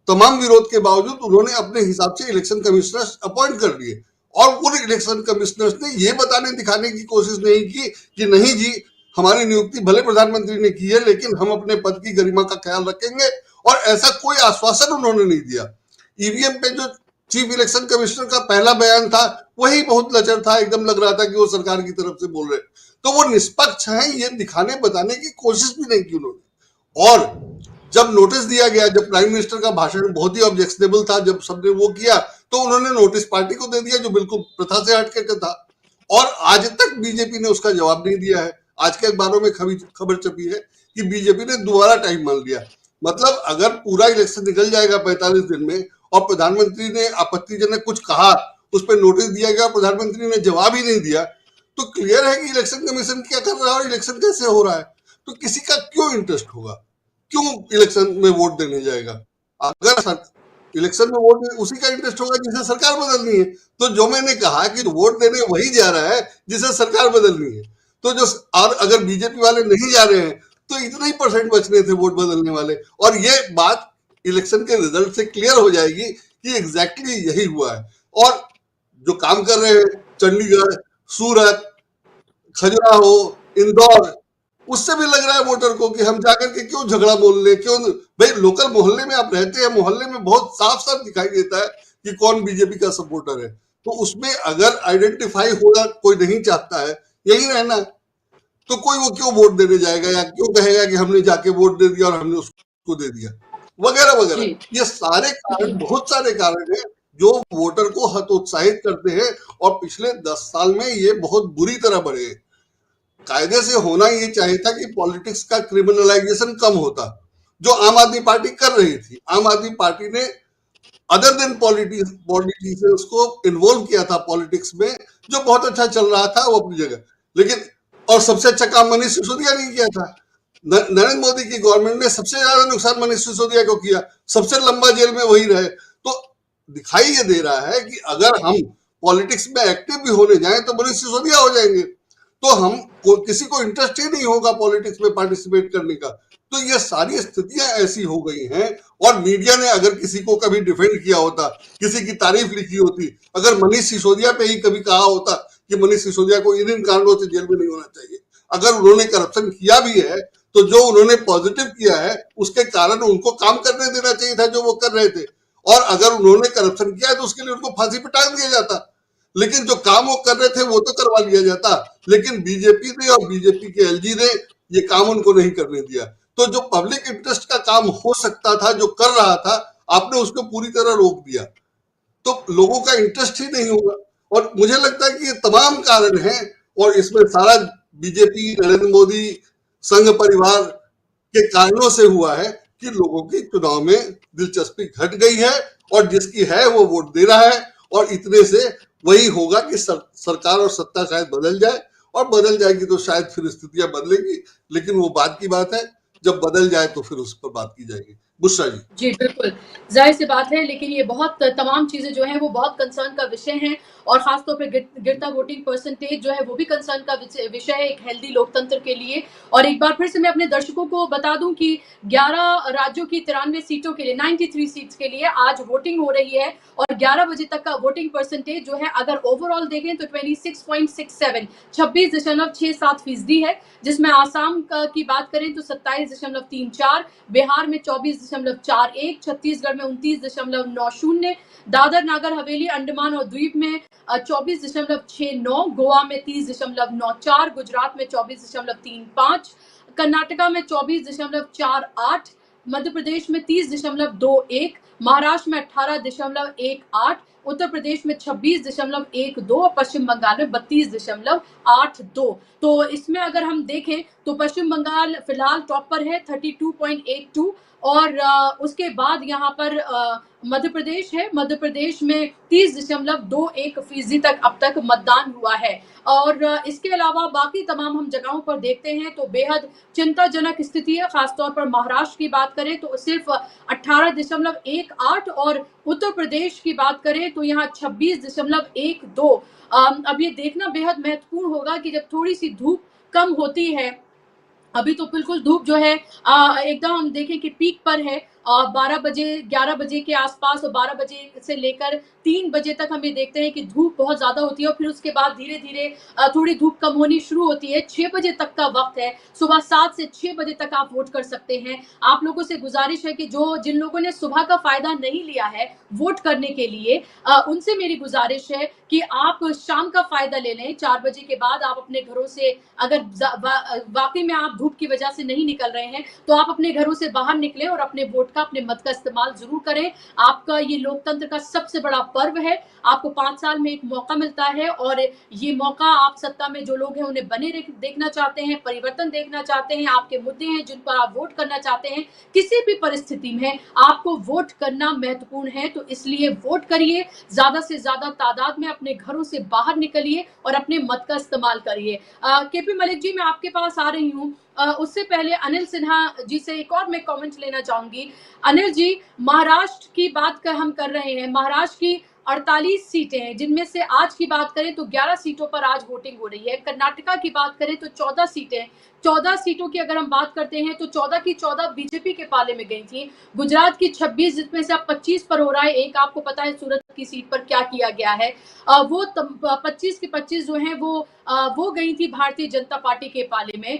तमाम विरोध के बावजूद उन्होंने अपने हिसाब से इलेक्शन कमिश्नर्स अपॉइंट कर दिए और उन इलेक्शन कमिश्नर्स ने ये बताने दिखाने की कोशिश नहीं की कि नहीं जी, हमारी नियुक्ति भले प्रधानमंत्री ने की है लेकिन हम अपने पद की गरिमा का ख्याल रखेंगे, और ऐसा कोई आश्वासन उन्होंने नहीं दिया। ईवीएम पे जो चीफ इलेक्शन कमिश्नर का पहला बयान था वही बहुत लचर था, एकदम लग रहा था कि वो सरकार की तरफ से बोल रहे, तो वो निष्पक्ष हैं ये दिखाने बताने की कोशिश भी नहीं की उन्होंने। और जब नोटिस दिया गया, जब प्राइम मिनिस्टर का भाषण बहुत ही ऑब्जेक्शनेबल था, जब सबने वो किया तो उन्होंने नोटिस पार्टी को दे दिया जो बिल्कुल प्रथा से हटके था, और आज तक बीजेपी ने उसका जवाब नहीं दिया है। आज के अखबारों में खबर छपी है कि बीजेपी ने दोबारा टाइम मान लिया। मतलब अगर पूरा इलेक्शन निकल जाएगा 45 दिन में और प्रधानमंत्री ने आपत्तिजनक कुछ कहा, उस पर नोटिस दिया गया, प्रधानमंत्री ने जवाब ही नहीं दिया, तो क्लियर है कि इलेक्शन कमीशन क्या कर रहा है और इलेक्शन कैसे हो रहा है। तो किसी का क्यों इंटरेस्ट होगा, क्यों इलेक्शन में वोट देने जाएगा? अगर इलेक्शन में वोट उसी का इंटरेस्ट होगा जिसे सरकार बदलनी है। तो जो मैंने कहा कि वोट देने वही जा रहा है जिसे सरकार बदलनी है, तो जो और अगर बीजेपी वाले नहीं जा रहे हैं तो इतने ही परसेंट बचने थे वोट बदलने वाले, और ये बात इलेक्शन के रिजल्ट से क्लियर हो जाएगी कि एग्जैक्टली यही हुआ है। और जो काम कर रहे हैं चंडीगढ़, सूरत, खजुराहो, इंदौर, उससे भी लग रहा है वोटर को कि हम जाकर के क्यों झगड़ा बोल ले, क्यों भाई लोकल मोहल्ले में आप रहते हैं, मोहल्ले में बहुत साफ साफ दिखाई देता है कि कौन बीजेपी का सपोर्टर है। तो उसमें अगर आइडेंटिफाई होना कोई नहीं चाहता है, यही रहना, तो कोई वो क्यों वोट देने जाएगा या क्यों कहेगा कि हमने जाके वोट दे दिया और हमने उसको दे दिया, वगैरह वगैरह। ये सारे कारण, बहुत सारे कारण हैं जो वोटर को हतोत्साहित करते हैं, और पिछले 10 साल में ये बहुत बुरी तरह बढ़े हैं। कायदे से होना ये चाहिए था कि पॉलिटिक्स का क्रिमिनलाइजेशन कम होता, जो आम आदमी पार्टी कर रही थी। आम आदमी पार्टी ने अदर देन पॉलिटिशियंस को इन्वॉल्व किया था पॉलिटिक्स में, जो बहुत अच्छा चल रहा था वो अपनी जगह। लेकिन और सबसे अच्छा काम मनीष सिसोदिया ने किया था। नरेंद्र मोदी की गवर्नमेंट ने सबसे ज्यादा नुकसान मनीष सिसोदिया को किया, सबसे लंबा जेल में वही रहे। तो दिखाई ये दे रहा है कि अगर हम पॉलिटिक्स में एक्टिव भी होने जाएं तो मनीष सिसोदिया हो जाएंगे, तो हम किसी को इंटरेस्ट ही नहीं होगा पॉलिटिक्स में पार्टिसिपेट करने का। तो ये सारी स्थितियां ऐसी हो गई हैं। और मीडिया ने अगर किसी को कभी डिफेंड किया होता, किसी की तारीफ लिखी होती, अगर मनीष सिसोदिया पे ही कभी कहा होता कि मनीष सिसोदिया को इन कारणों से जेल में नहीं होना चाहिए, अगर उन्होंने करप्शन किया भी है तो जो उन्होंने पॉजिटिव किया है उसके कारण उनको काम करने देना चाहिए था जो वो कर रहे थे, और अगर उन्होंने करप्शन किया है तो उसके लिए उनको फांसी पे टांग दिया जाता। लेकिन जो काम वो कर रहे थे वो तो करवा लिया जाता, लेकिन बीजेपी ने और बीजेपी के एलजी ने ये काम उनको नहीं करने दिया। तो जो पब्लिक इंटरेस्ट का काम हो सकता था, जो कर रहा था, आपने उसको पूरी तरह रोक दिया, तो लोगों का इंटरेस्ट ही नहीं होगा। और मुझे लगता है कि ये तमाम कारण हैं, और इसमें सारा बीजेपी, नरेंद्र मोदी, संघ परिवार के कारणों से हुआ है कि लोगों की चुनाव में दिलचस्पी घट गई है, और जिसकी है वो वोट दे रहा है, और इतने से वही होगा कि सरकार और सत्ता शायद बदल जाए, और बदल जाएगी तो शायद फिर स्थितियां बदलेगी, लेकिन वो बात की बात है, जब बदल जाए तो फिर उस पर बात की जाएगी। बुशरा जी। जी बिल्कुल, जाहिर सी बात है, लेकिन ये बहुत तमाम चीजें जो हैं वो बहुत कंसर्न का विषय हैं, और खासतौर पे गिरता वोटिंग परसेंटेज जो है वो भी कंसर्न का विषय है एक हेल्दी लोकतंत्र के लिए। और एक बार फिर से मैं अपने दर्शकों को बता दूं कि 11 राज्यों की 93 सीटों के लिए 93 सीट्स के लिए आज वोटिंग हो रही है, और 11 बजे तक का वोटिंग परसेंटेज जो है अगर ओवरऑल देखें तो 26.67 26.67% है, जिसमें आसाम की बात करें तो 27.34, बिहार में 24.41, छत्तीसगढ़ में 29.90, दादर नागर हवेली अंडमान और द्वीप में 24.69, गोवा में 30.94, गुजरात में 24.35, कर्नाटका में 24.48, मध्य प्रदेश में 30.21, महाराष्ट्र में 18.18, उत्तर प्रदेश में 26.12, पश्चिम बंगाल में 32.82। तो इसमें अगर हम देखें तो पश्चिम बंगाल फिलहाल टॉप पर है 32.82, और उसके बाद यहाँ पर मध्य प्रदेश है। मध्य प्रदेश में 30.21% तक अब तक मतदान हुआ है। और इसके अलावा बाकी तमाम हम जगहों पर देखते हैं तो बेहद चिंताजनक स्थिति है। खासतौर पर महाराष्ट्र की बात करें तो सिर्फ 18.18, और उत्तर प्रदेश की बात करें तो यहाँ 26.12। अब ये देखना बेहद महत्वपूर्ण होगा कि जब थोड़ी सी धूप कम होती है, अभी तो बिल्कुल धूप जो है एकदम हम देखें कि पीक पर है, 12 बजे 11 बजे के आसपास और 12 बजे से लेकर 3 बजे तक हम ये देखते हैं कि धूप बहुत ज़्यादा होती है और फिर उसके बाद धीरे-धीरे थोड़ी धूप कम होनी शुरू होती है। 6 बजे तक का वक़्त है, सुबह 7 से 6 बजे तक आप वोट कर सकते हैं। आप लोगों से गुज़ारिश है कि जिन लोगों ने सुबह का फ़ायदा नहीं लिया है वोट करने के लिए, उनसे मेरी गुज़ारिश है कि आप शाम का फ़ायदा ले लें। 4 बजे के बाद आप अपने घरों से, अगर वाक़ई में आप धूप की वजह से नहीं निकल रहे हैं, तो आप अपने घरों से बाहर निकलें और अपने वोट का, अपने मत का इस्तेमाल ज़रूर करें। आपका ये लोकतंत्र का सबसे बड़ा पर्व है। आपको 5 साल में एक मौका मिलता है और ये मौका आप सत्ता में जो लोग हैं उन्हें बने देखना चाहते हैं, परिवर्तन देखना चाहते हैं, आपके मुद्दे हैं जिन पर आप वोट करना चाहते हैं। किसी भी परिस्थिति में आपको वोट करना महत्वपूर्ण है, तो इसलिए वोट करिए, ज़्यादा से ज़्यादा तादाद में अपने घरों से बाहर निकलिए और अपने मत का इस्तेमाल करिए। केपी मलिक जी, मैं आपके पास आ रही हूँ। उससे पहले अनिल सिन्हा जी से एक और मैं कमेंट लेना चाहूंगी। अनिल जी, महाराष्ट्र की बात हम कर रहे हैं। महाराष्ट्र की 48 सीटें हैं, जिनमें से आज की बात करें तो 11 सीटों पर आज वोटिंग हो रही है। कर्नाटका की बात करें तो 14 सीटें, 14 सीटों की अगर हम बात करते हैं तो 14 की 14 बीजेपी के पाले में गई थी। गुजरात की 26, जिसमें से अब 25 पर हो रहा है। एक आपको पता है सूरत की सीट पर क्या किया गया है। वो 25 की 25 जो है वो गई थी भारतीय जनता पार्टी के पाले में।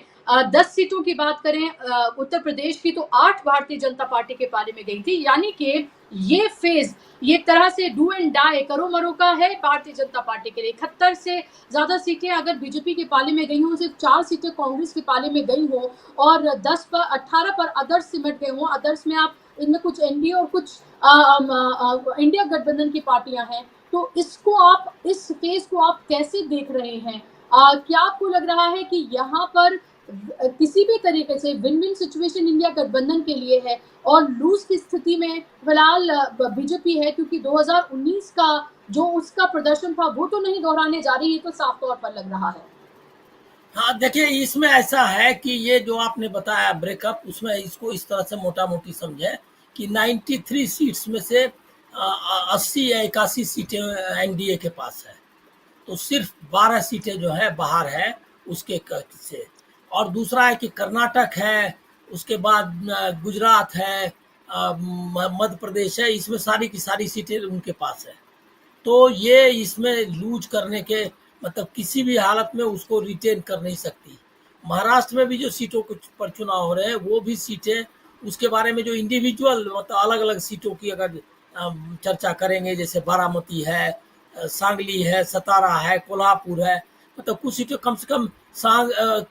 10 सीटों की बात करें उत्तर प्रदेश की, तो 8 भारतीय जनता पार्टी के पाले में गई थी। यानी कि ये फेज ये एक तरह से डू एंड डाई, करो मरो का है भारतीय जनता पार्टी के लिए। 71 से ज्यादा सीटें अगर बीजेपी के पाले में गई हों, सिर्फ 4 सीटें कांग्रेस के पाले में गई हों और 18 पर अदर्स सिमट गए हों। अदर्स में आप, इनमें कुछ एनडीए और कुछ इंडिया गठबंधन की पार्टियां हैं। तो इस फेज को आप कैसे देख रहे हैं? क्या आपको लग रहा है कि यहाँ पर किसी भी तरीके से विन विन सिचुएशन इंडिया गठबंधन के लिए है और लूज की स्थिति में फिलहाल बीजेपी है, क्योंकि 2019 का जो उसका प्रदर्शन था वो तो नहीं दोहराने जा रही है, तो साफ तौर पर लग रहा है। हाँ, देखिए, इसमें ऐसा है कि ये जो आपने बताया ब्रेकअप, उसमें इसको इस तरह से मोटा मोटी समझे कि 93 सीट्स में से 80 या 81 सीटें एनडीए के पास है, तो सिर्फ 12 सीटें जो है बाहर है उसके से। और दूसरा है कि कर्नाटक है, उसके बाद गुजरात है, मध्य प्रदेश है, इसमें सारी की सारी सीटें उनके पास है। तो ये इसमें लूज करने के मतलब किसी भी हालत में उसको रिटेन कर नहीं सकती। महाराष्ट्र में भी जो सीटों पर चुनाव हो रहे हैं वो भी सीटें, उसके बारे में जो इंडिविजुअल मतलब अलग अलग सीटों की अगर चर्चा करेंगे, जैसे बारामती है, सांगली है, सतारा है, कोल्हापुर है, मतलब कुछ सीटें कम से कम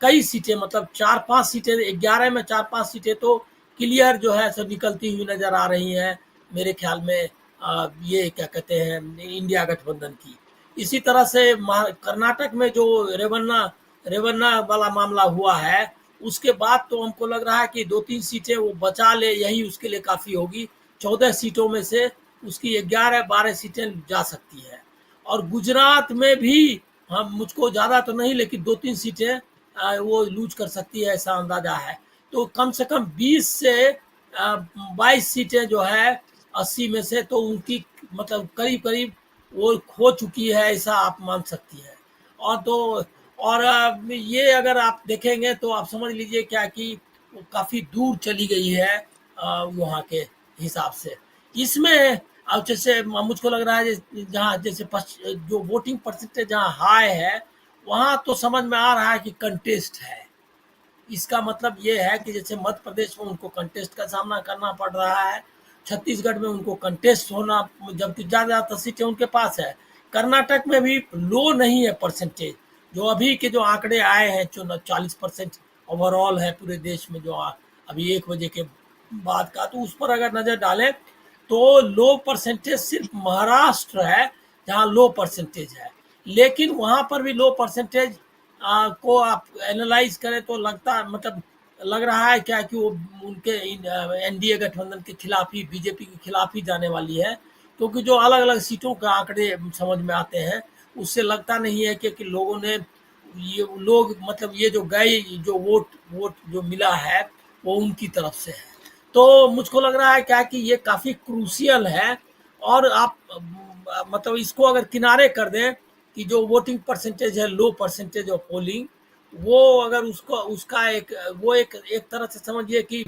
कई सीटें, मतलब 4-5 सीटें, 11 में 4-5 सीटें तो क्लियर जो है सब निकलती हुई नजर आ रही हैं मेरे ख्याल में। ये क्या कहते हैं, इंडिया गठबंधन की। इसी तरह से कर्नाटक में जो रेवन्ना वाला मामला हुआ है, उसके बाद तो हमको लग रहा है कि 2-3 सीटें वो बचा ले, यही उसके लिए काफ़ी होगी। 14 सीटों में से उसकी 11-12 सीटें जा सकती है। और गुजरात में भी हम, मुझको ज़्यादा तो नहीं, लेकिन 2-3 सीटें वो लूज कर सकती है, ऐसा अंदाजा है। तो कम से कम 20 से 22 सीटें जो है 80 में से, तो उनकी मतलब करीब करीब वो खो चुकी है, ऐसा आप मान सकती है। और ये अगर आप देखेंगे तो आप समझ लीजिए क्या कि वो काफ़ी दूर चली गई है वहाँ के हिसाब से। इसमें अब जैसे मुझको लग रहा है जहाँ जैसे जो वोटिंग परसेंटेज जहाँ हाई है, वहाँ तो समझ में आ रहा है कि कंटेस्ट है। इसका मतलब ये है कि जैसे मध्य प्रदेश में उनको कंटेस्ट का सामना करना पड़ रहा है, छत्तीसगढ़ में उनको कंटेस्ट होना, जबकि ज़्यादा सीटें उनके पास है। कर्नाटक में भी लो नहीं है परसेंटेज, जो अभी के जो आंकड़े आए हैं 40% ओवरऑल है पूरे देश में, जो अभी 1 बजे के बाद का, तो उस पर अगर नज़र डालें तो लो परसेंटेज सिर्फ महाराष्ट्र है जहाँ लो परसेंटेज है। लेकिन वहाँ पर भी लो परसेंटेज को आप एनालाइज करें तो लग रहा है क्या कि वो उनके एनडीए गठबंधन के खिलाफ ही, बीजेपी के खिलाफ ही जाने वाली है, क्योंकि जो अलग अलग सीटों के आंकड़े समझ में आते हैं उससे लगता नहीं है कि लोगों ने मतलब ये जो गए, जो वोट जो मिला है वो उनकी तरफ से है। तो मुझको लग रहा है क्या कि ये काफ़ी क्रूशियल है। और आप मतलब इसको अगर किनारे कर दें कि जो वोटिंग परसेंटेज है, लो परसेंटेज ऑफ पोलिंग, वो अगर उसका एक तरह से समझिए कि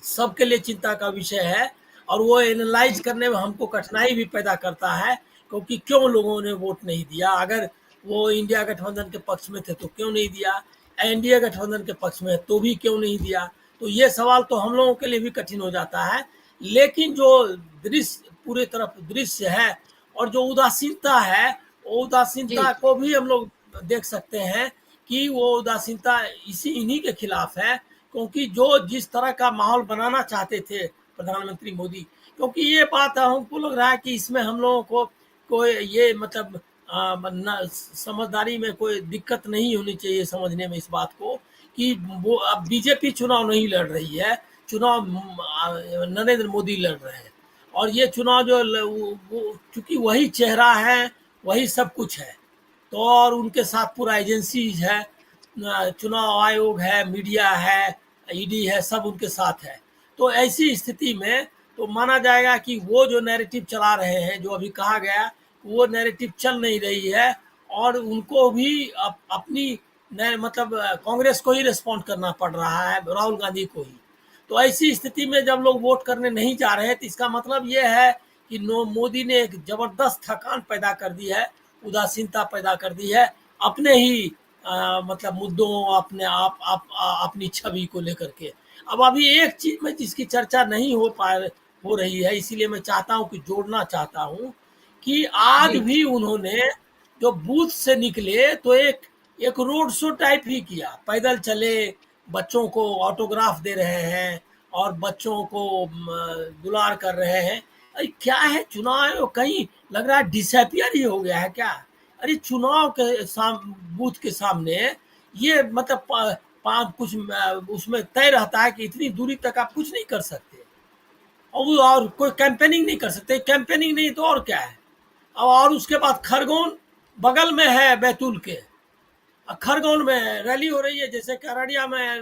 सबके लिए चिंता का विषय है, और वो एनालाइज करने में हमको कठिनाई भी पैदा करता है, क्योंकि क्यों लोगों ने वोट नहीं दिया। अगर वो इंडिया गठबंधन के पक्ष में थे तो क्यों नहीं दिया, एनडीए गठबंधन के पक्ष में है तो भी क्यों नहीं दिया। तो ये सवाल तो हम लोगों के लिए भी कठिन हो जाता है। लेकिन जो दृश्य पूरे तरफ दृश्य है और जो उदासीनता है, वो उदासीनता जी को भी हम लोग देख सकते हैं कि वो उदासीनता इन्हीं के खिलाफ है, क्योंकि जो जिस तरह का माहौल बनाना चाहते थे प्रधानमंत्री मोदी, क्योंकि ये बात हमको लग रहा है कि इसमें हम लोगों को कोई ये मतलब समझदारी में कोई दिक्कत नहीं होनी चाहिए समझने में इस बात को कि वो अब बीजेपी चुनाव नहीं लड़ रही है, चुनाव नरेंद्र मोदी लड़ रहे हैं। और ये चुनाव जो चूंकि वही चेहरा है, वही सब कुछ है, तो और उनके साथ पूरा एजेंसीज है, चुनाव आयोग है, मीडिया है, ईडी है, सब उनके साथ है। तो ऐसी स्थिति में तो माना जाएगा कि वो जो नैरेटिव चला रहे हैं, जो अभी कहा गया, वो नैरेटिव चल नहीं रही है, और उनको भी अपनी मतलब कांग्रेस को ही रिस्पॉन्ड करना पड़ रहा है, राहुल गांधी को ही। तो ऐसी स्थिति में जब लोग वोट करने नहीं जा रहे हैं, तो इसका मतलब ये है कि मोदी ने एक जबरदस्त थकान पैदा कर दी है, उदासीनता पैदा कर दी है अपने ही मतलब मुद्दों, अपने अपनी छवि को लेकर के। अब अभी एक चीज में जिसकी चर्चा नहीं हो रही है, इसीलिए मैं चाहता हूं कि जोड़ना चाहता हूं कि आज जी भी उन्होंने जो बूथ से निकले तो एक रोड शो टाइप ही किया, पैदल चले, बच्चों को ऑटोग्राफ दे रहे हैं और बच्चों को दुलार कर रहे हैं। अरे क्या है, चुनाव कहीं लग रहा है डिसअपियर ही हो गया है क्या? अरे चुनाव के बूथ के सामने ये मतलब कुछ उसमें तय रहता है कि इतनी दूरी तक आप कुछ नहीं कर सकते, और कोई कैंपेनिंग नहीं कर सकते। कैंपेनिंग नहीं तो और क्या है। और उसके बाद खरगोन बगल में है बैतूल के, खरगोन में रैली हो रही है, जैसे अररिया में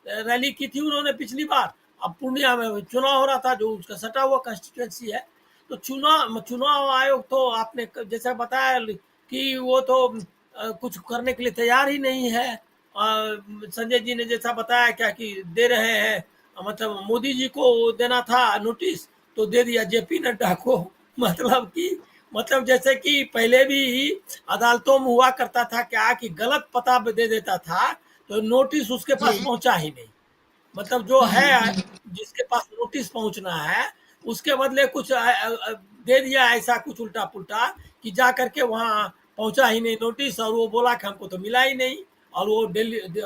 रैली की थी उन्होंने पिछली बार, अब पूर्णिया में चुनाव हो रहा था जो उसका सटा हुआ कंस्टिट्यूएंसी है। तो चुनाव आयोग तो आपने जैसा बताया कि वो तो कुछ करने के लिए तैयार ही नहीं है। संजय जी ने जैसा बताया क्या कि दे रहे हैं, मतलब मोदी जी को देना था नोटिस तो दे दिया जेपी नड्डा को। मतलब जैसे कि पहले भी अदालतों में हुआ करता था क्या कि गलत पता दे देता था तो नोटिस उसके पास पहुंचा ही नहीं, मतलब जो है जिसके पास नोटिस पहुंचना है उसके बदले कुछ दे दिया ऐसा कुछ उल्टा पुल्टा कि जा करके वहां पहुंचा ही नहीं नोटिस, और वो बोला कि हमको तो मिला ही नहीं, और वो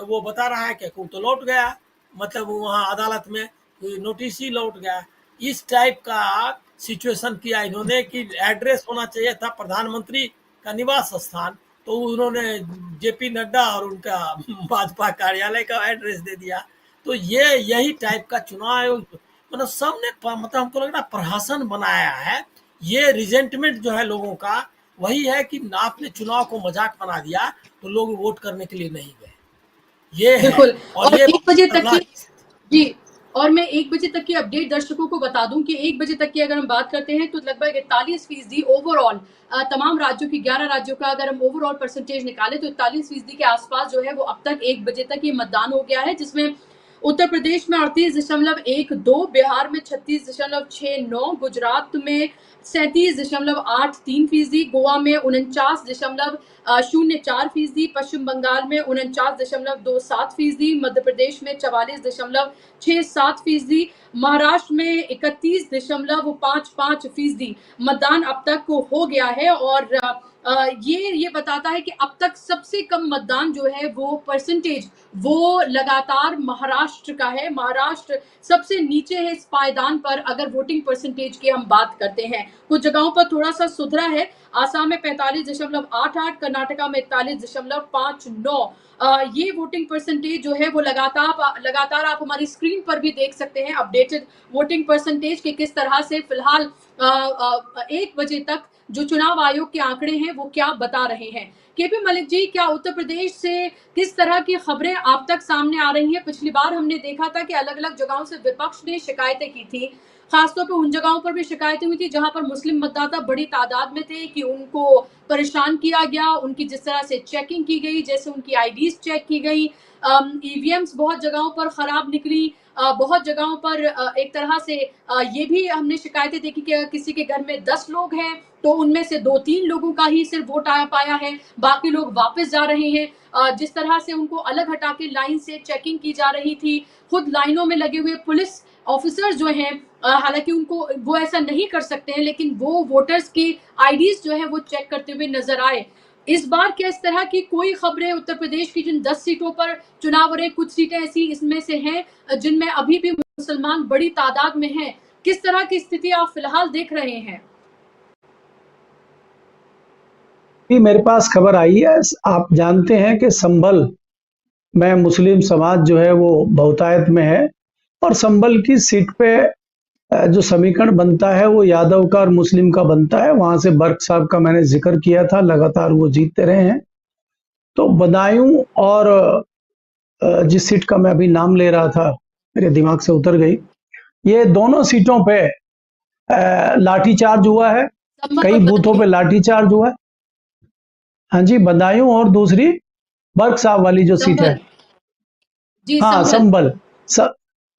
वो बता रहा है कि तो लौट गया, मतलब वहां अदालत में नोटिस ही लौट गया। इस टाइप का सिचुएशन किया इन्होंने कि एड्रेस होना चाहिए था प्रधानमंत्री का निवास स्थान, तो उन्होंने जेपी नड्डा और उनका भाजपा कार्यालय का एड्रेस दे दिया। तो ये यही टाइप का चुनाव आयोग मतलब सबने मतलब हमको लग रहा प्रहसन बनाया है। ये रिजेंटमेंट जो है लोगों का वही है कि आपने चुनाव को मजाक बना दिया तो लोग वोट करने के लिए नहीं गए, ये है। बिल्कुल। और ये 1 बजे तक की जी, और मैं 1 बजे तक की अपडेट दर्शकों को बता दूं कि 1 बजे तक की अगर हम बात करते हैं तो लगभग 41% ओवरऑल तमाम राज्यों की 11 राज्यों का अगर हम ओवरऑल परसेंटेज निकालें तो 41% के आसपास जो है वो अब तक 1 बजे तक ये मतदान हो गया है, जिसमें उत्तर प्रदेश में 38.12, बिहार में 36.69, गुजरात में 37.83%, गोवा में 49.04%, पश्चिम बंगाल में 49.27%, मध्य प्रदेश में 44.67%, महाराष्ट्र में 31.55% मतदान अब तक हो गया है। और ये बताता है कि अब तक सबसे कम मतदान जो है वो परसेंटेज वो लगातार महाराष्ट्र का है। महाराष्ट्र सबसे नीचे है इस पायदान पर अगर वोटिंग परसेंटेज की हम बात करते हैं। कुछ जगहों पर थोड़ा सा सुधरा है, आसाम में 45.88, कर्नाटका में 41.59। ये वोटिंग परसेंटेज जो है वो लगातार आप हमारी स्क्रीन पर भी देख सकते हैं अपडेटेड वोटिंग परसेंटेज के किस तरह से फिलहाल 1 बजे तक जो चुनाव आयोग के आंकड़े हैं वो क्या बता रहे हैं। केपी मलिक जी, क्या उत्तर प्रदेश से किस तरह की खबरें आप तक सामने आ रही हैं? पिछली बार हमने देखा था कि अलग अलग जगहों से विपक्ष ने शिकायतें की थी, खासतौर पर उन जगहों पर भी शिकायतें हुई थी जहां पर मुस्लिम मतदाता बड़ी तादाद में थे कि उनको परेशान किया गया, उनकी जिस तरह से चेकिंग की गई, जैसे उनकी आईडीज चेक की गई, ईवीएम्स बहुत जगहों पर खराब निकली, बहुत जगहों पर एक तरह से ये भी हमने शिकायतें देखी कि अगर किसी के घर में 10 लोग हैं तो उनमें से 2-3 लोगों का ही सिर्फ वोट आ पाया है, बाकी लोग वापस जा रहे हैं। जिस तरह से उनको अलग हटा के लाइन से चेकिंग की जा रही थी, खुद लाइनों में लगे हुए पुलिस ऑफिसर जो हैं, हालांकि उनको वो ऐसा नहीं कर सकते हैं, लेकिन वो वोटर्स की आईडीज जो है वो चेक करते हुए नजर आए। इस बार क्या इस तरह की कोई खबरें उत्तर प्रदेश की जिन 10 सीटों पर चुनाव हो रहे, कुछ सीटें ऐसी इसमें से हैं जिनमें अभी भी मुसलमान बड़ी तादाद में हैं, किस तरह की स्थिति आप फिलहाल देख रहे हैं? मेरे पास खबर आई है, आप जानते हैं कि संभल में मुस्लिम समाज जो है वो बहुतायत में है और संभल की सीट पे जो समीकरण बनता है वो यादव का और मुस्लिम का बनता है। वहां से बर्क साहब का मैंने जिक्र किया था, लगातार वो जीतते रहे हैं। तो बदायूं और जिस सीट का मैं अभी नाम ले रहा था, मेरे दिमाग से उतर गई, ये दोनों सीटों पे लाठीचार्ज हुआ है, कई बूथों पे लाठीचार्ज हुआ है। हाँ जी, बदायूं और दूसरी बर्क साहब वाली जो सीट है, हाँ संभल,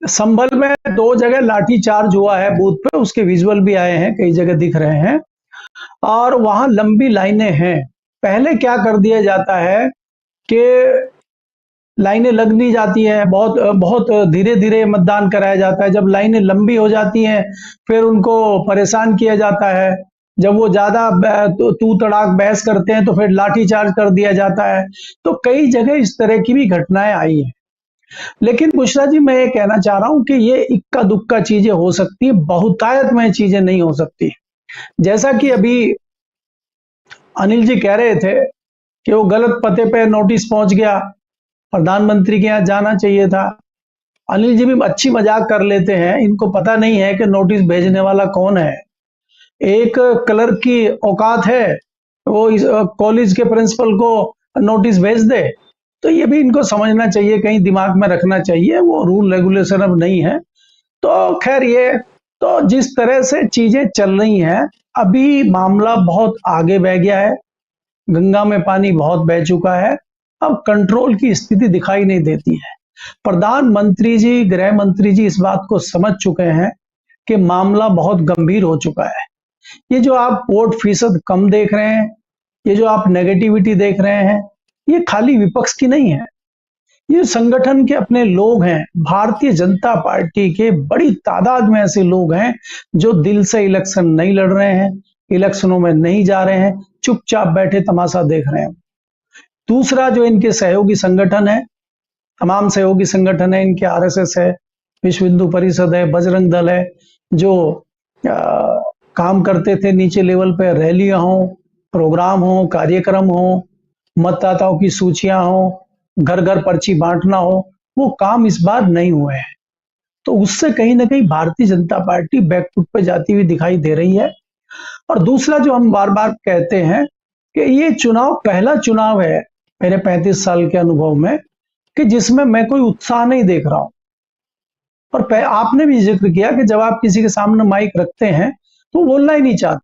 संभल में 2 जगह लाठी चार्ज हुआ है बूथ पे, उसके विजुअल भी आए हैं, कई जगह दिख रहे हैं और वहां लंबी लाइनें हैं। पहले क्या कर दिया जाता है कि लाइनें लग नहीं जाती है, बहुत धीरे धीरे मतदान कराया जाता है। जब लाइनें लंबी हो जाती हैं फिर उनको परेशान किया जाता है, जब वो ज्यादा तू तड़ाक बहस करते हैं तो फिर लाठी चार्ज कर दिया जाता है। तो कई जगह इस तरह की भी घटनाएं आई हैं। लेकिन बुशरा जी, मैं ये कहना चाह रहा हूं कि ये इक्का दुक्का चीजें हो सकती है, बहुतायत में चीजें नहीं हो सकती। जैसा कि अभी अनिल जी कह रहे थे कि वो गलत पते पे नोटिस पहुंच गया, प्रधानमंत्री के यहाँ जाना चाहिए था। अनिल जी भी अच्छी मजाक कर लेते हैं, इनको पता नहीं है कि नोटिस भेजने वाला कौन है। एक क्लर्क की औकात है, वो कॉलेज के प्रिंसिपल को नोटिस भेज दे, तो ये भी इनको समझना चाहिए, कहीं दिमाग में रखना चाहिए, वो रूल रेगुलेशन अब नहीं है। तो खैर, ये तो जिस तरह से चीजें चल रही हैं, अभी मामला बहुत आगे बह गया है, गंगा में पानी बहुत बह चुका है, अब कंट्रोल की स्थिति दिखाई नहीं देती है। प्रधानमंत्री जी, गृह मंत्री जी इस बात को समझ चुके हैं कि मामला बहुत गंभीर हो चुका है। ये जो आप वोट फीसद कम देख रहे हैं, ये जो आप नेगेटिविटी देख रहे हैं, ये खाली विपक्ष की नहीं है, ये संगठन के अपने लोग हैं। भारतीय जनता पार्टी के बड़ी तादाद में ऐसे लोग हैं जो दिल से इलेक्शन नहीं लड़ रहे हैं, इलेक्शनों में नहीं जा रहे हैं, चुपचाप बैठे तमाशा देख रहे हैं। दूसरा, जो इनके सहयोगी संगठन है, तमाम सहयोगी संगठन है इनके, आरएसएस है, विश्व हिंदू परिषद है, बजरंग दल है, जो काम करते थे नीचे लेवल पे, रैलियां हो, प्रोग्राम हो, कार्यक्रम हो, मतदाताओं की सूचियां हो, घर घर पर्ची बांटना हो, वो काम इस बार नहीं हुए हैं। तो उससे कहीं ना कहीं भारतीय जनता पार्टी बैकफुट पे जाती हुई दिखाई दे रही है। और दूसरा, जो हम बार बार कहते हैं कि ये चुनाव पहला चुनाव है मेरे 35 साल के अनुभव में कि जिसमें मैं कोई उत्साह नहीं देख रहा हूं। और आपने भी जिक्र किया कि जब आप किसी के सामने माइक रखते हैं तो बोलना ही नहीं चाहते।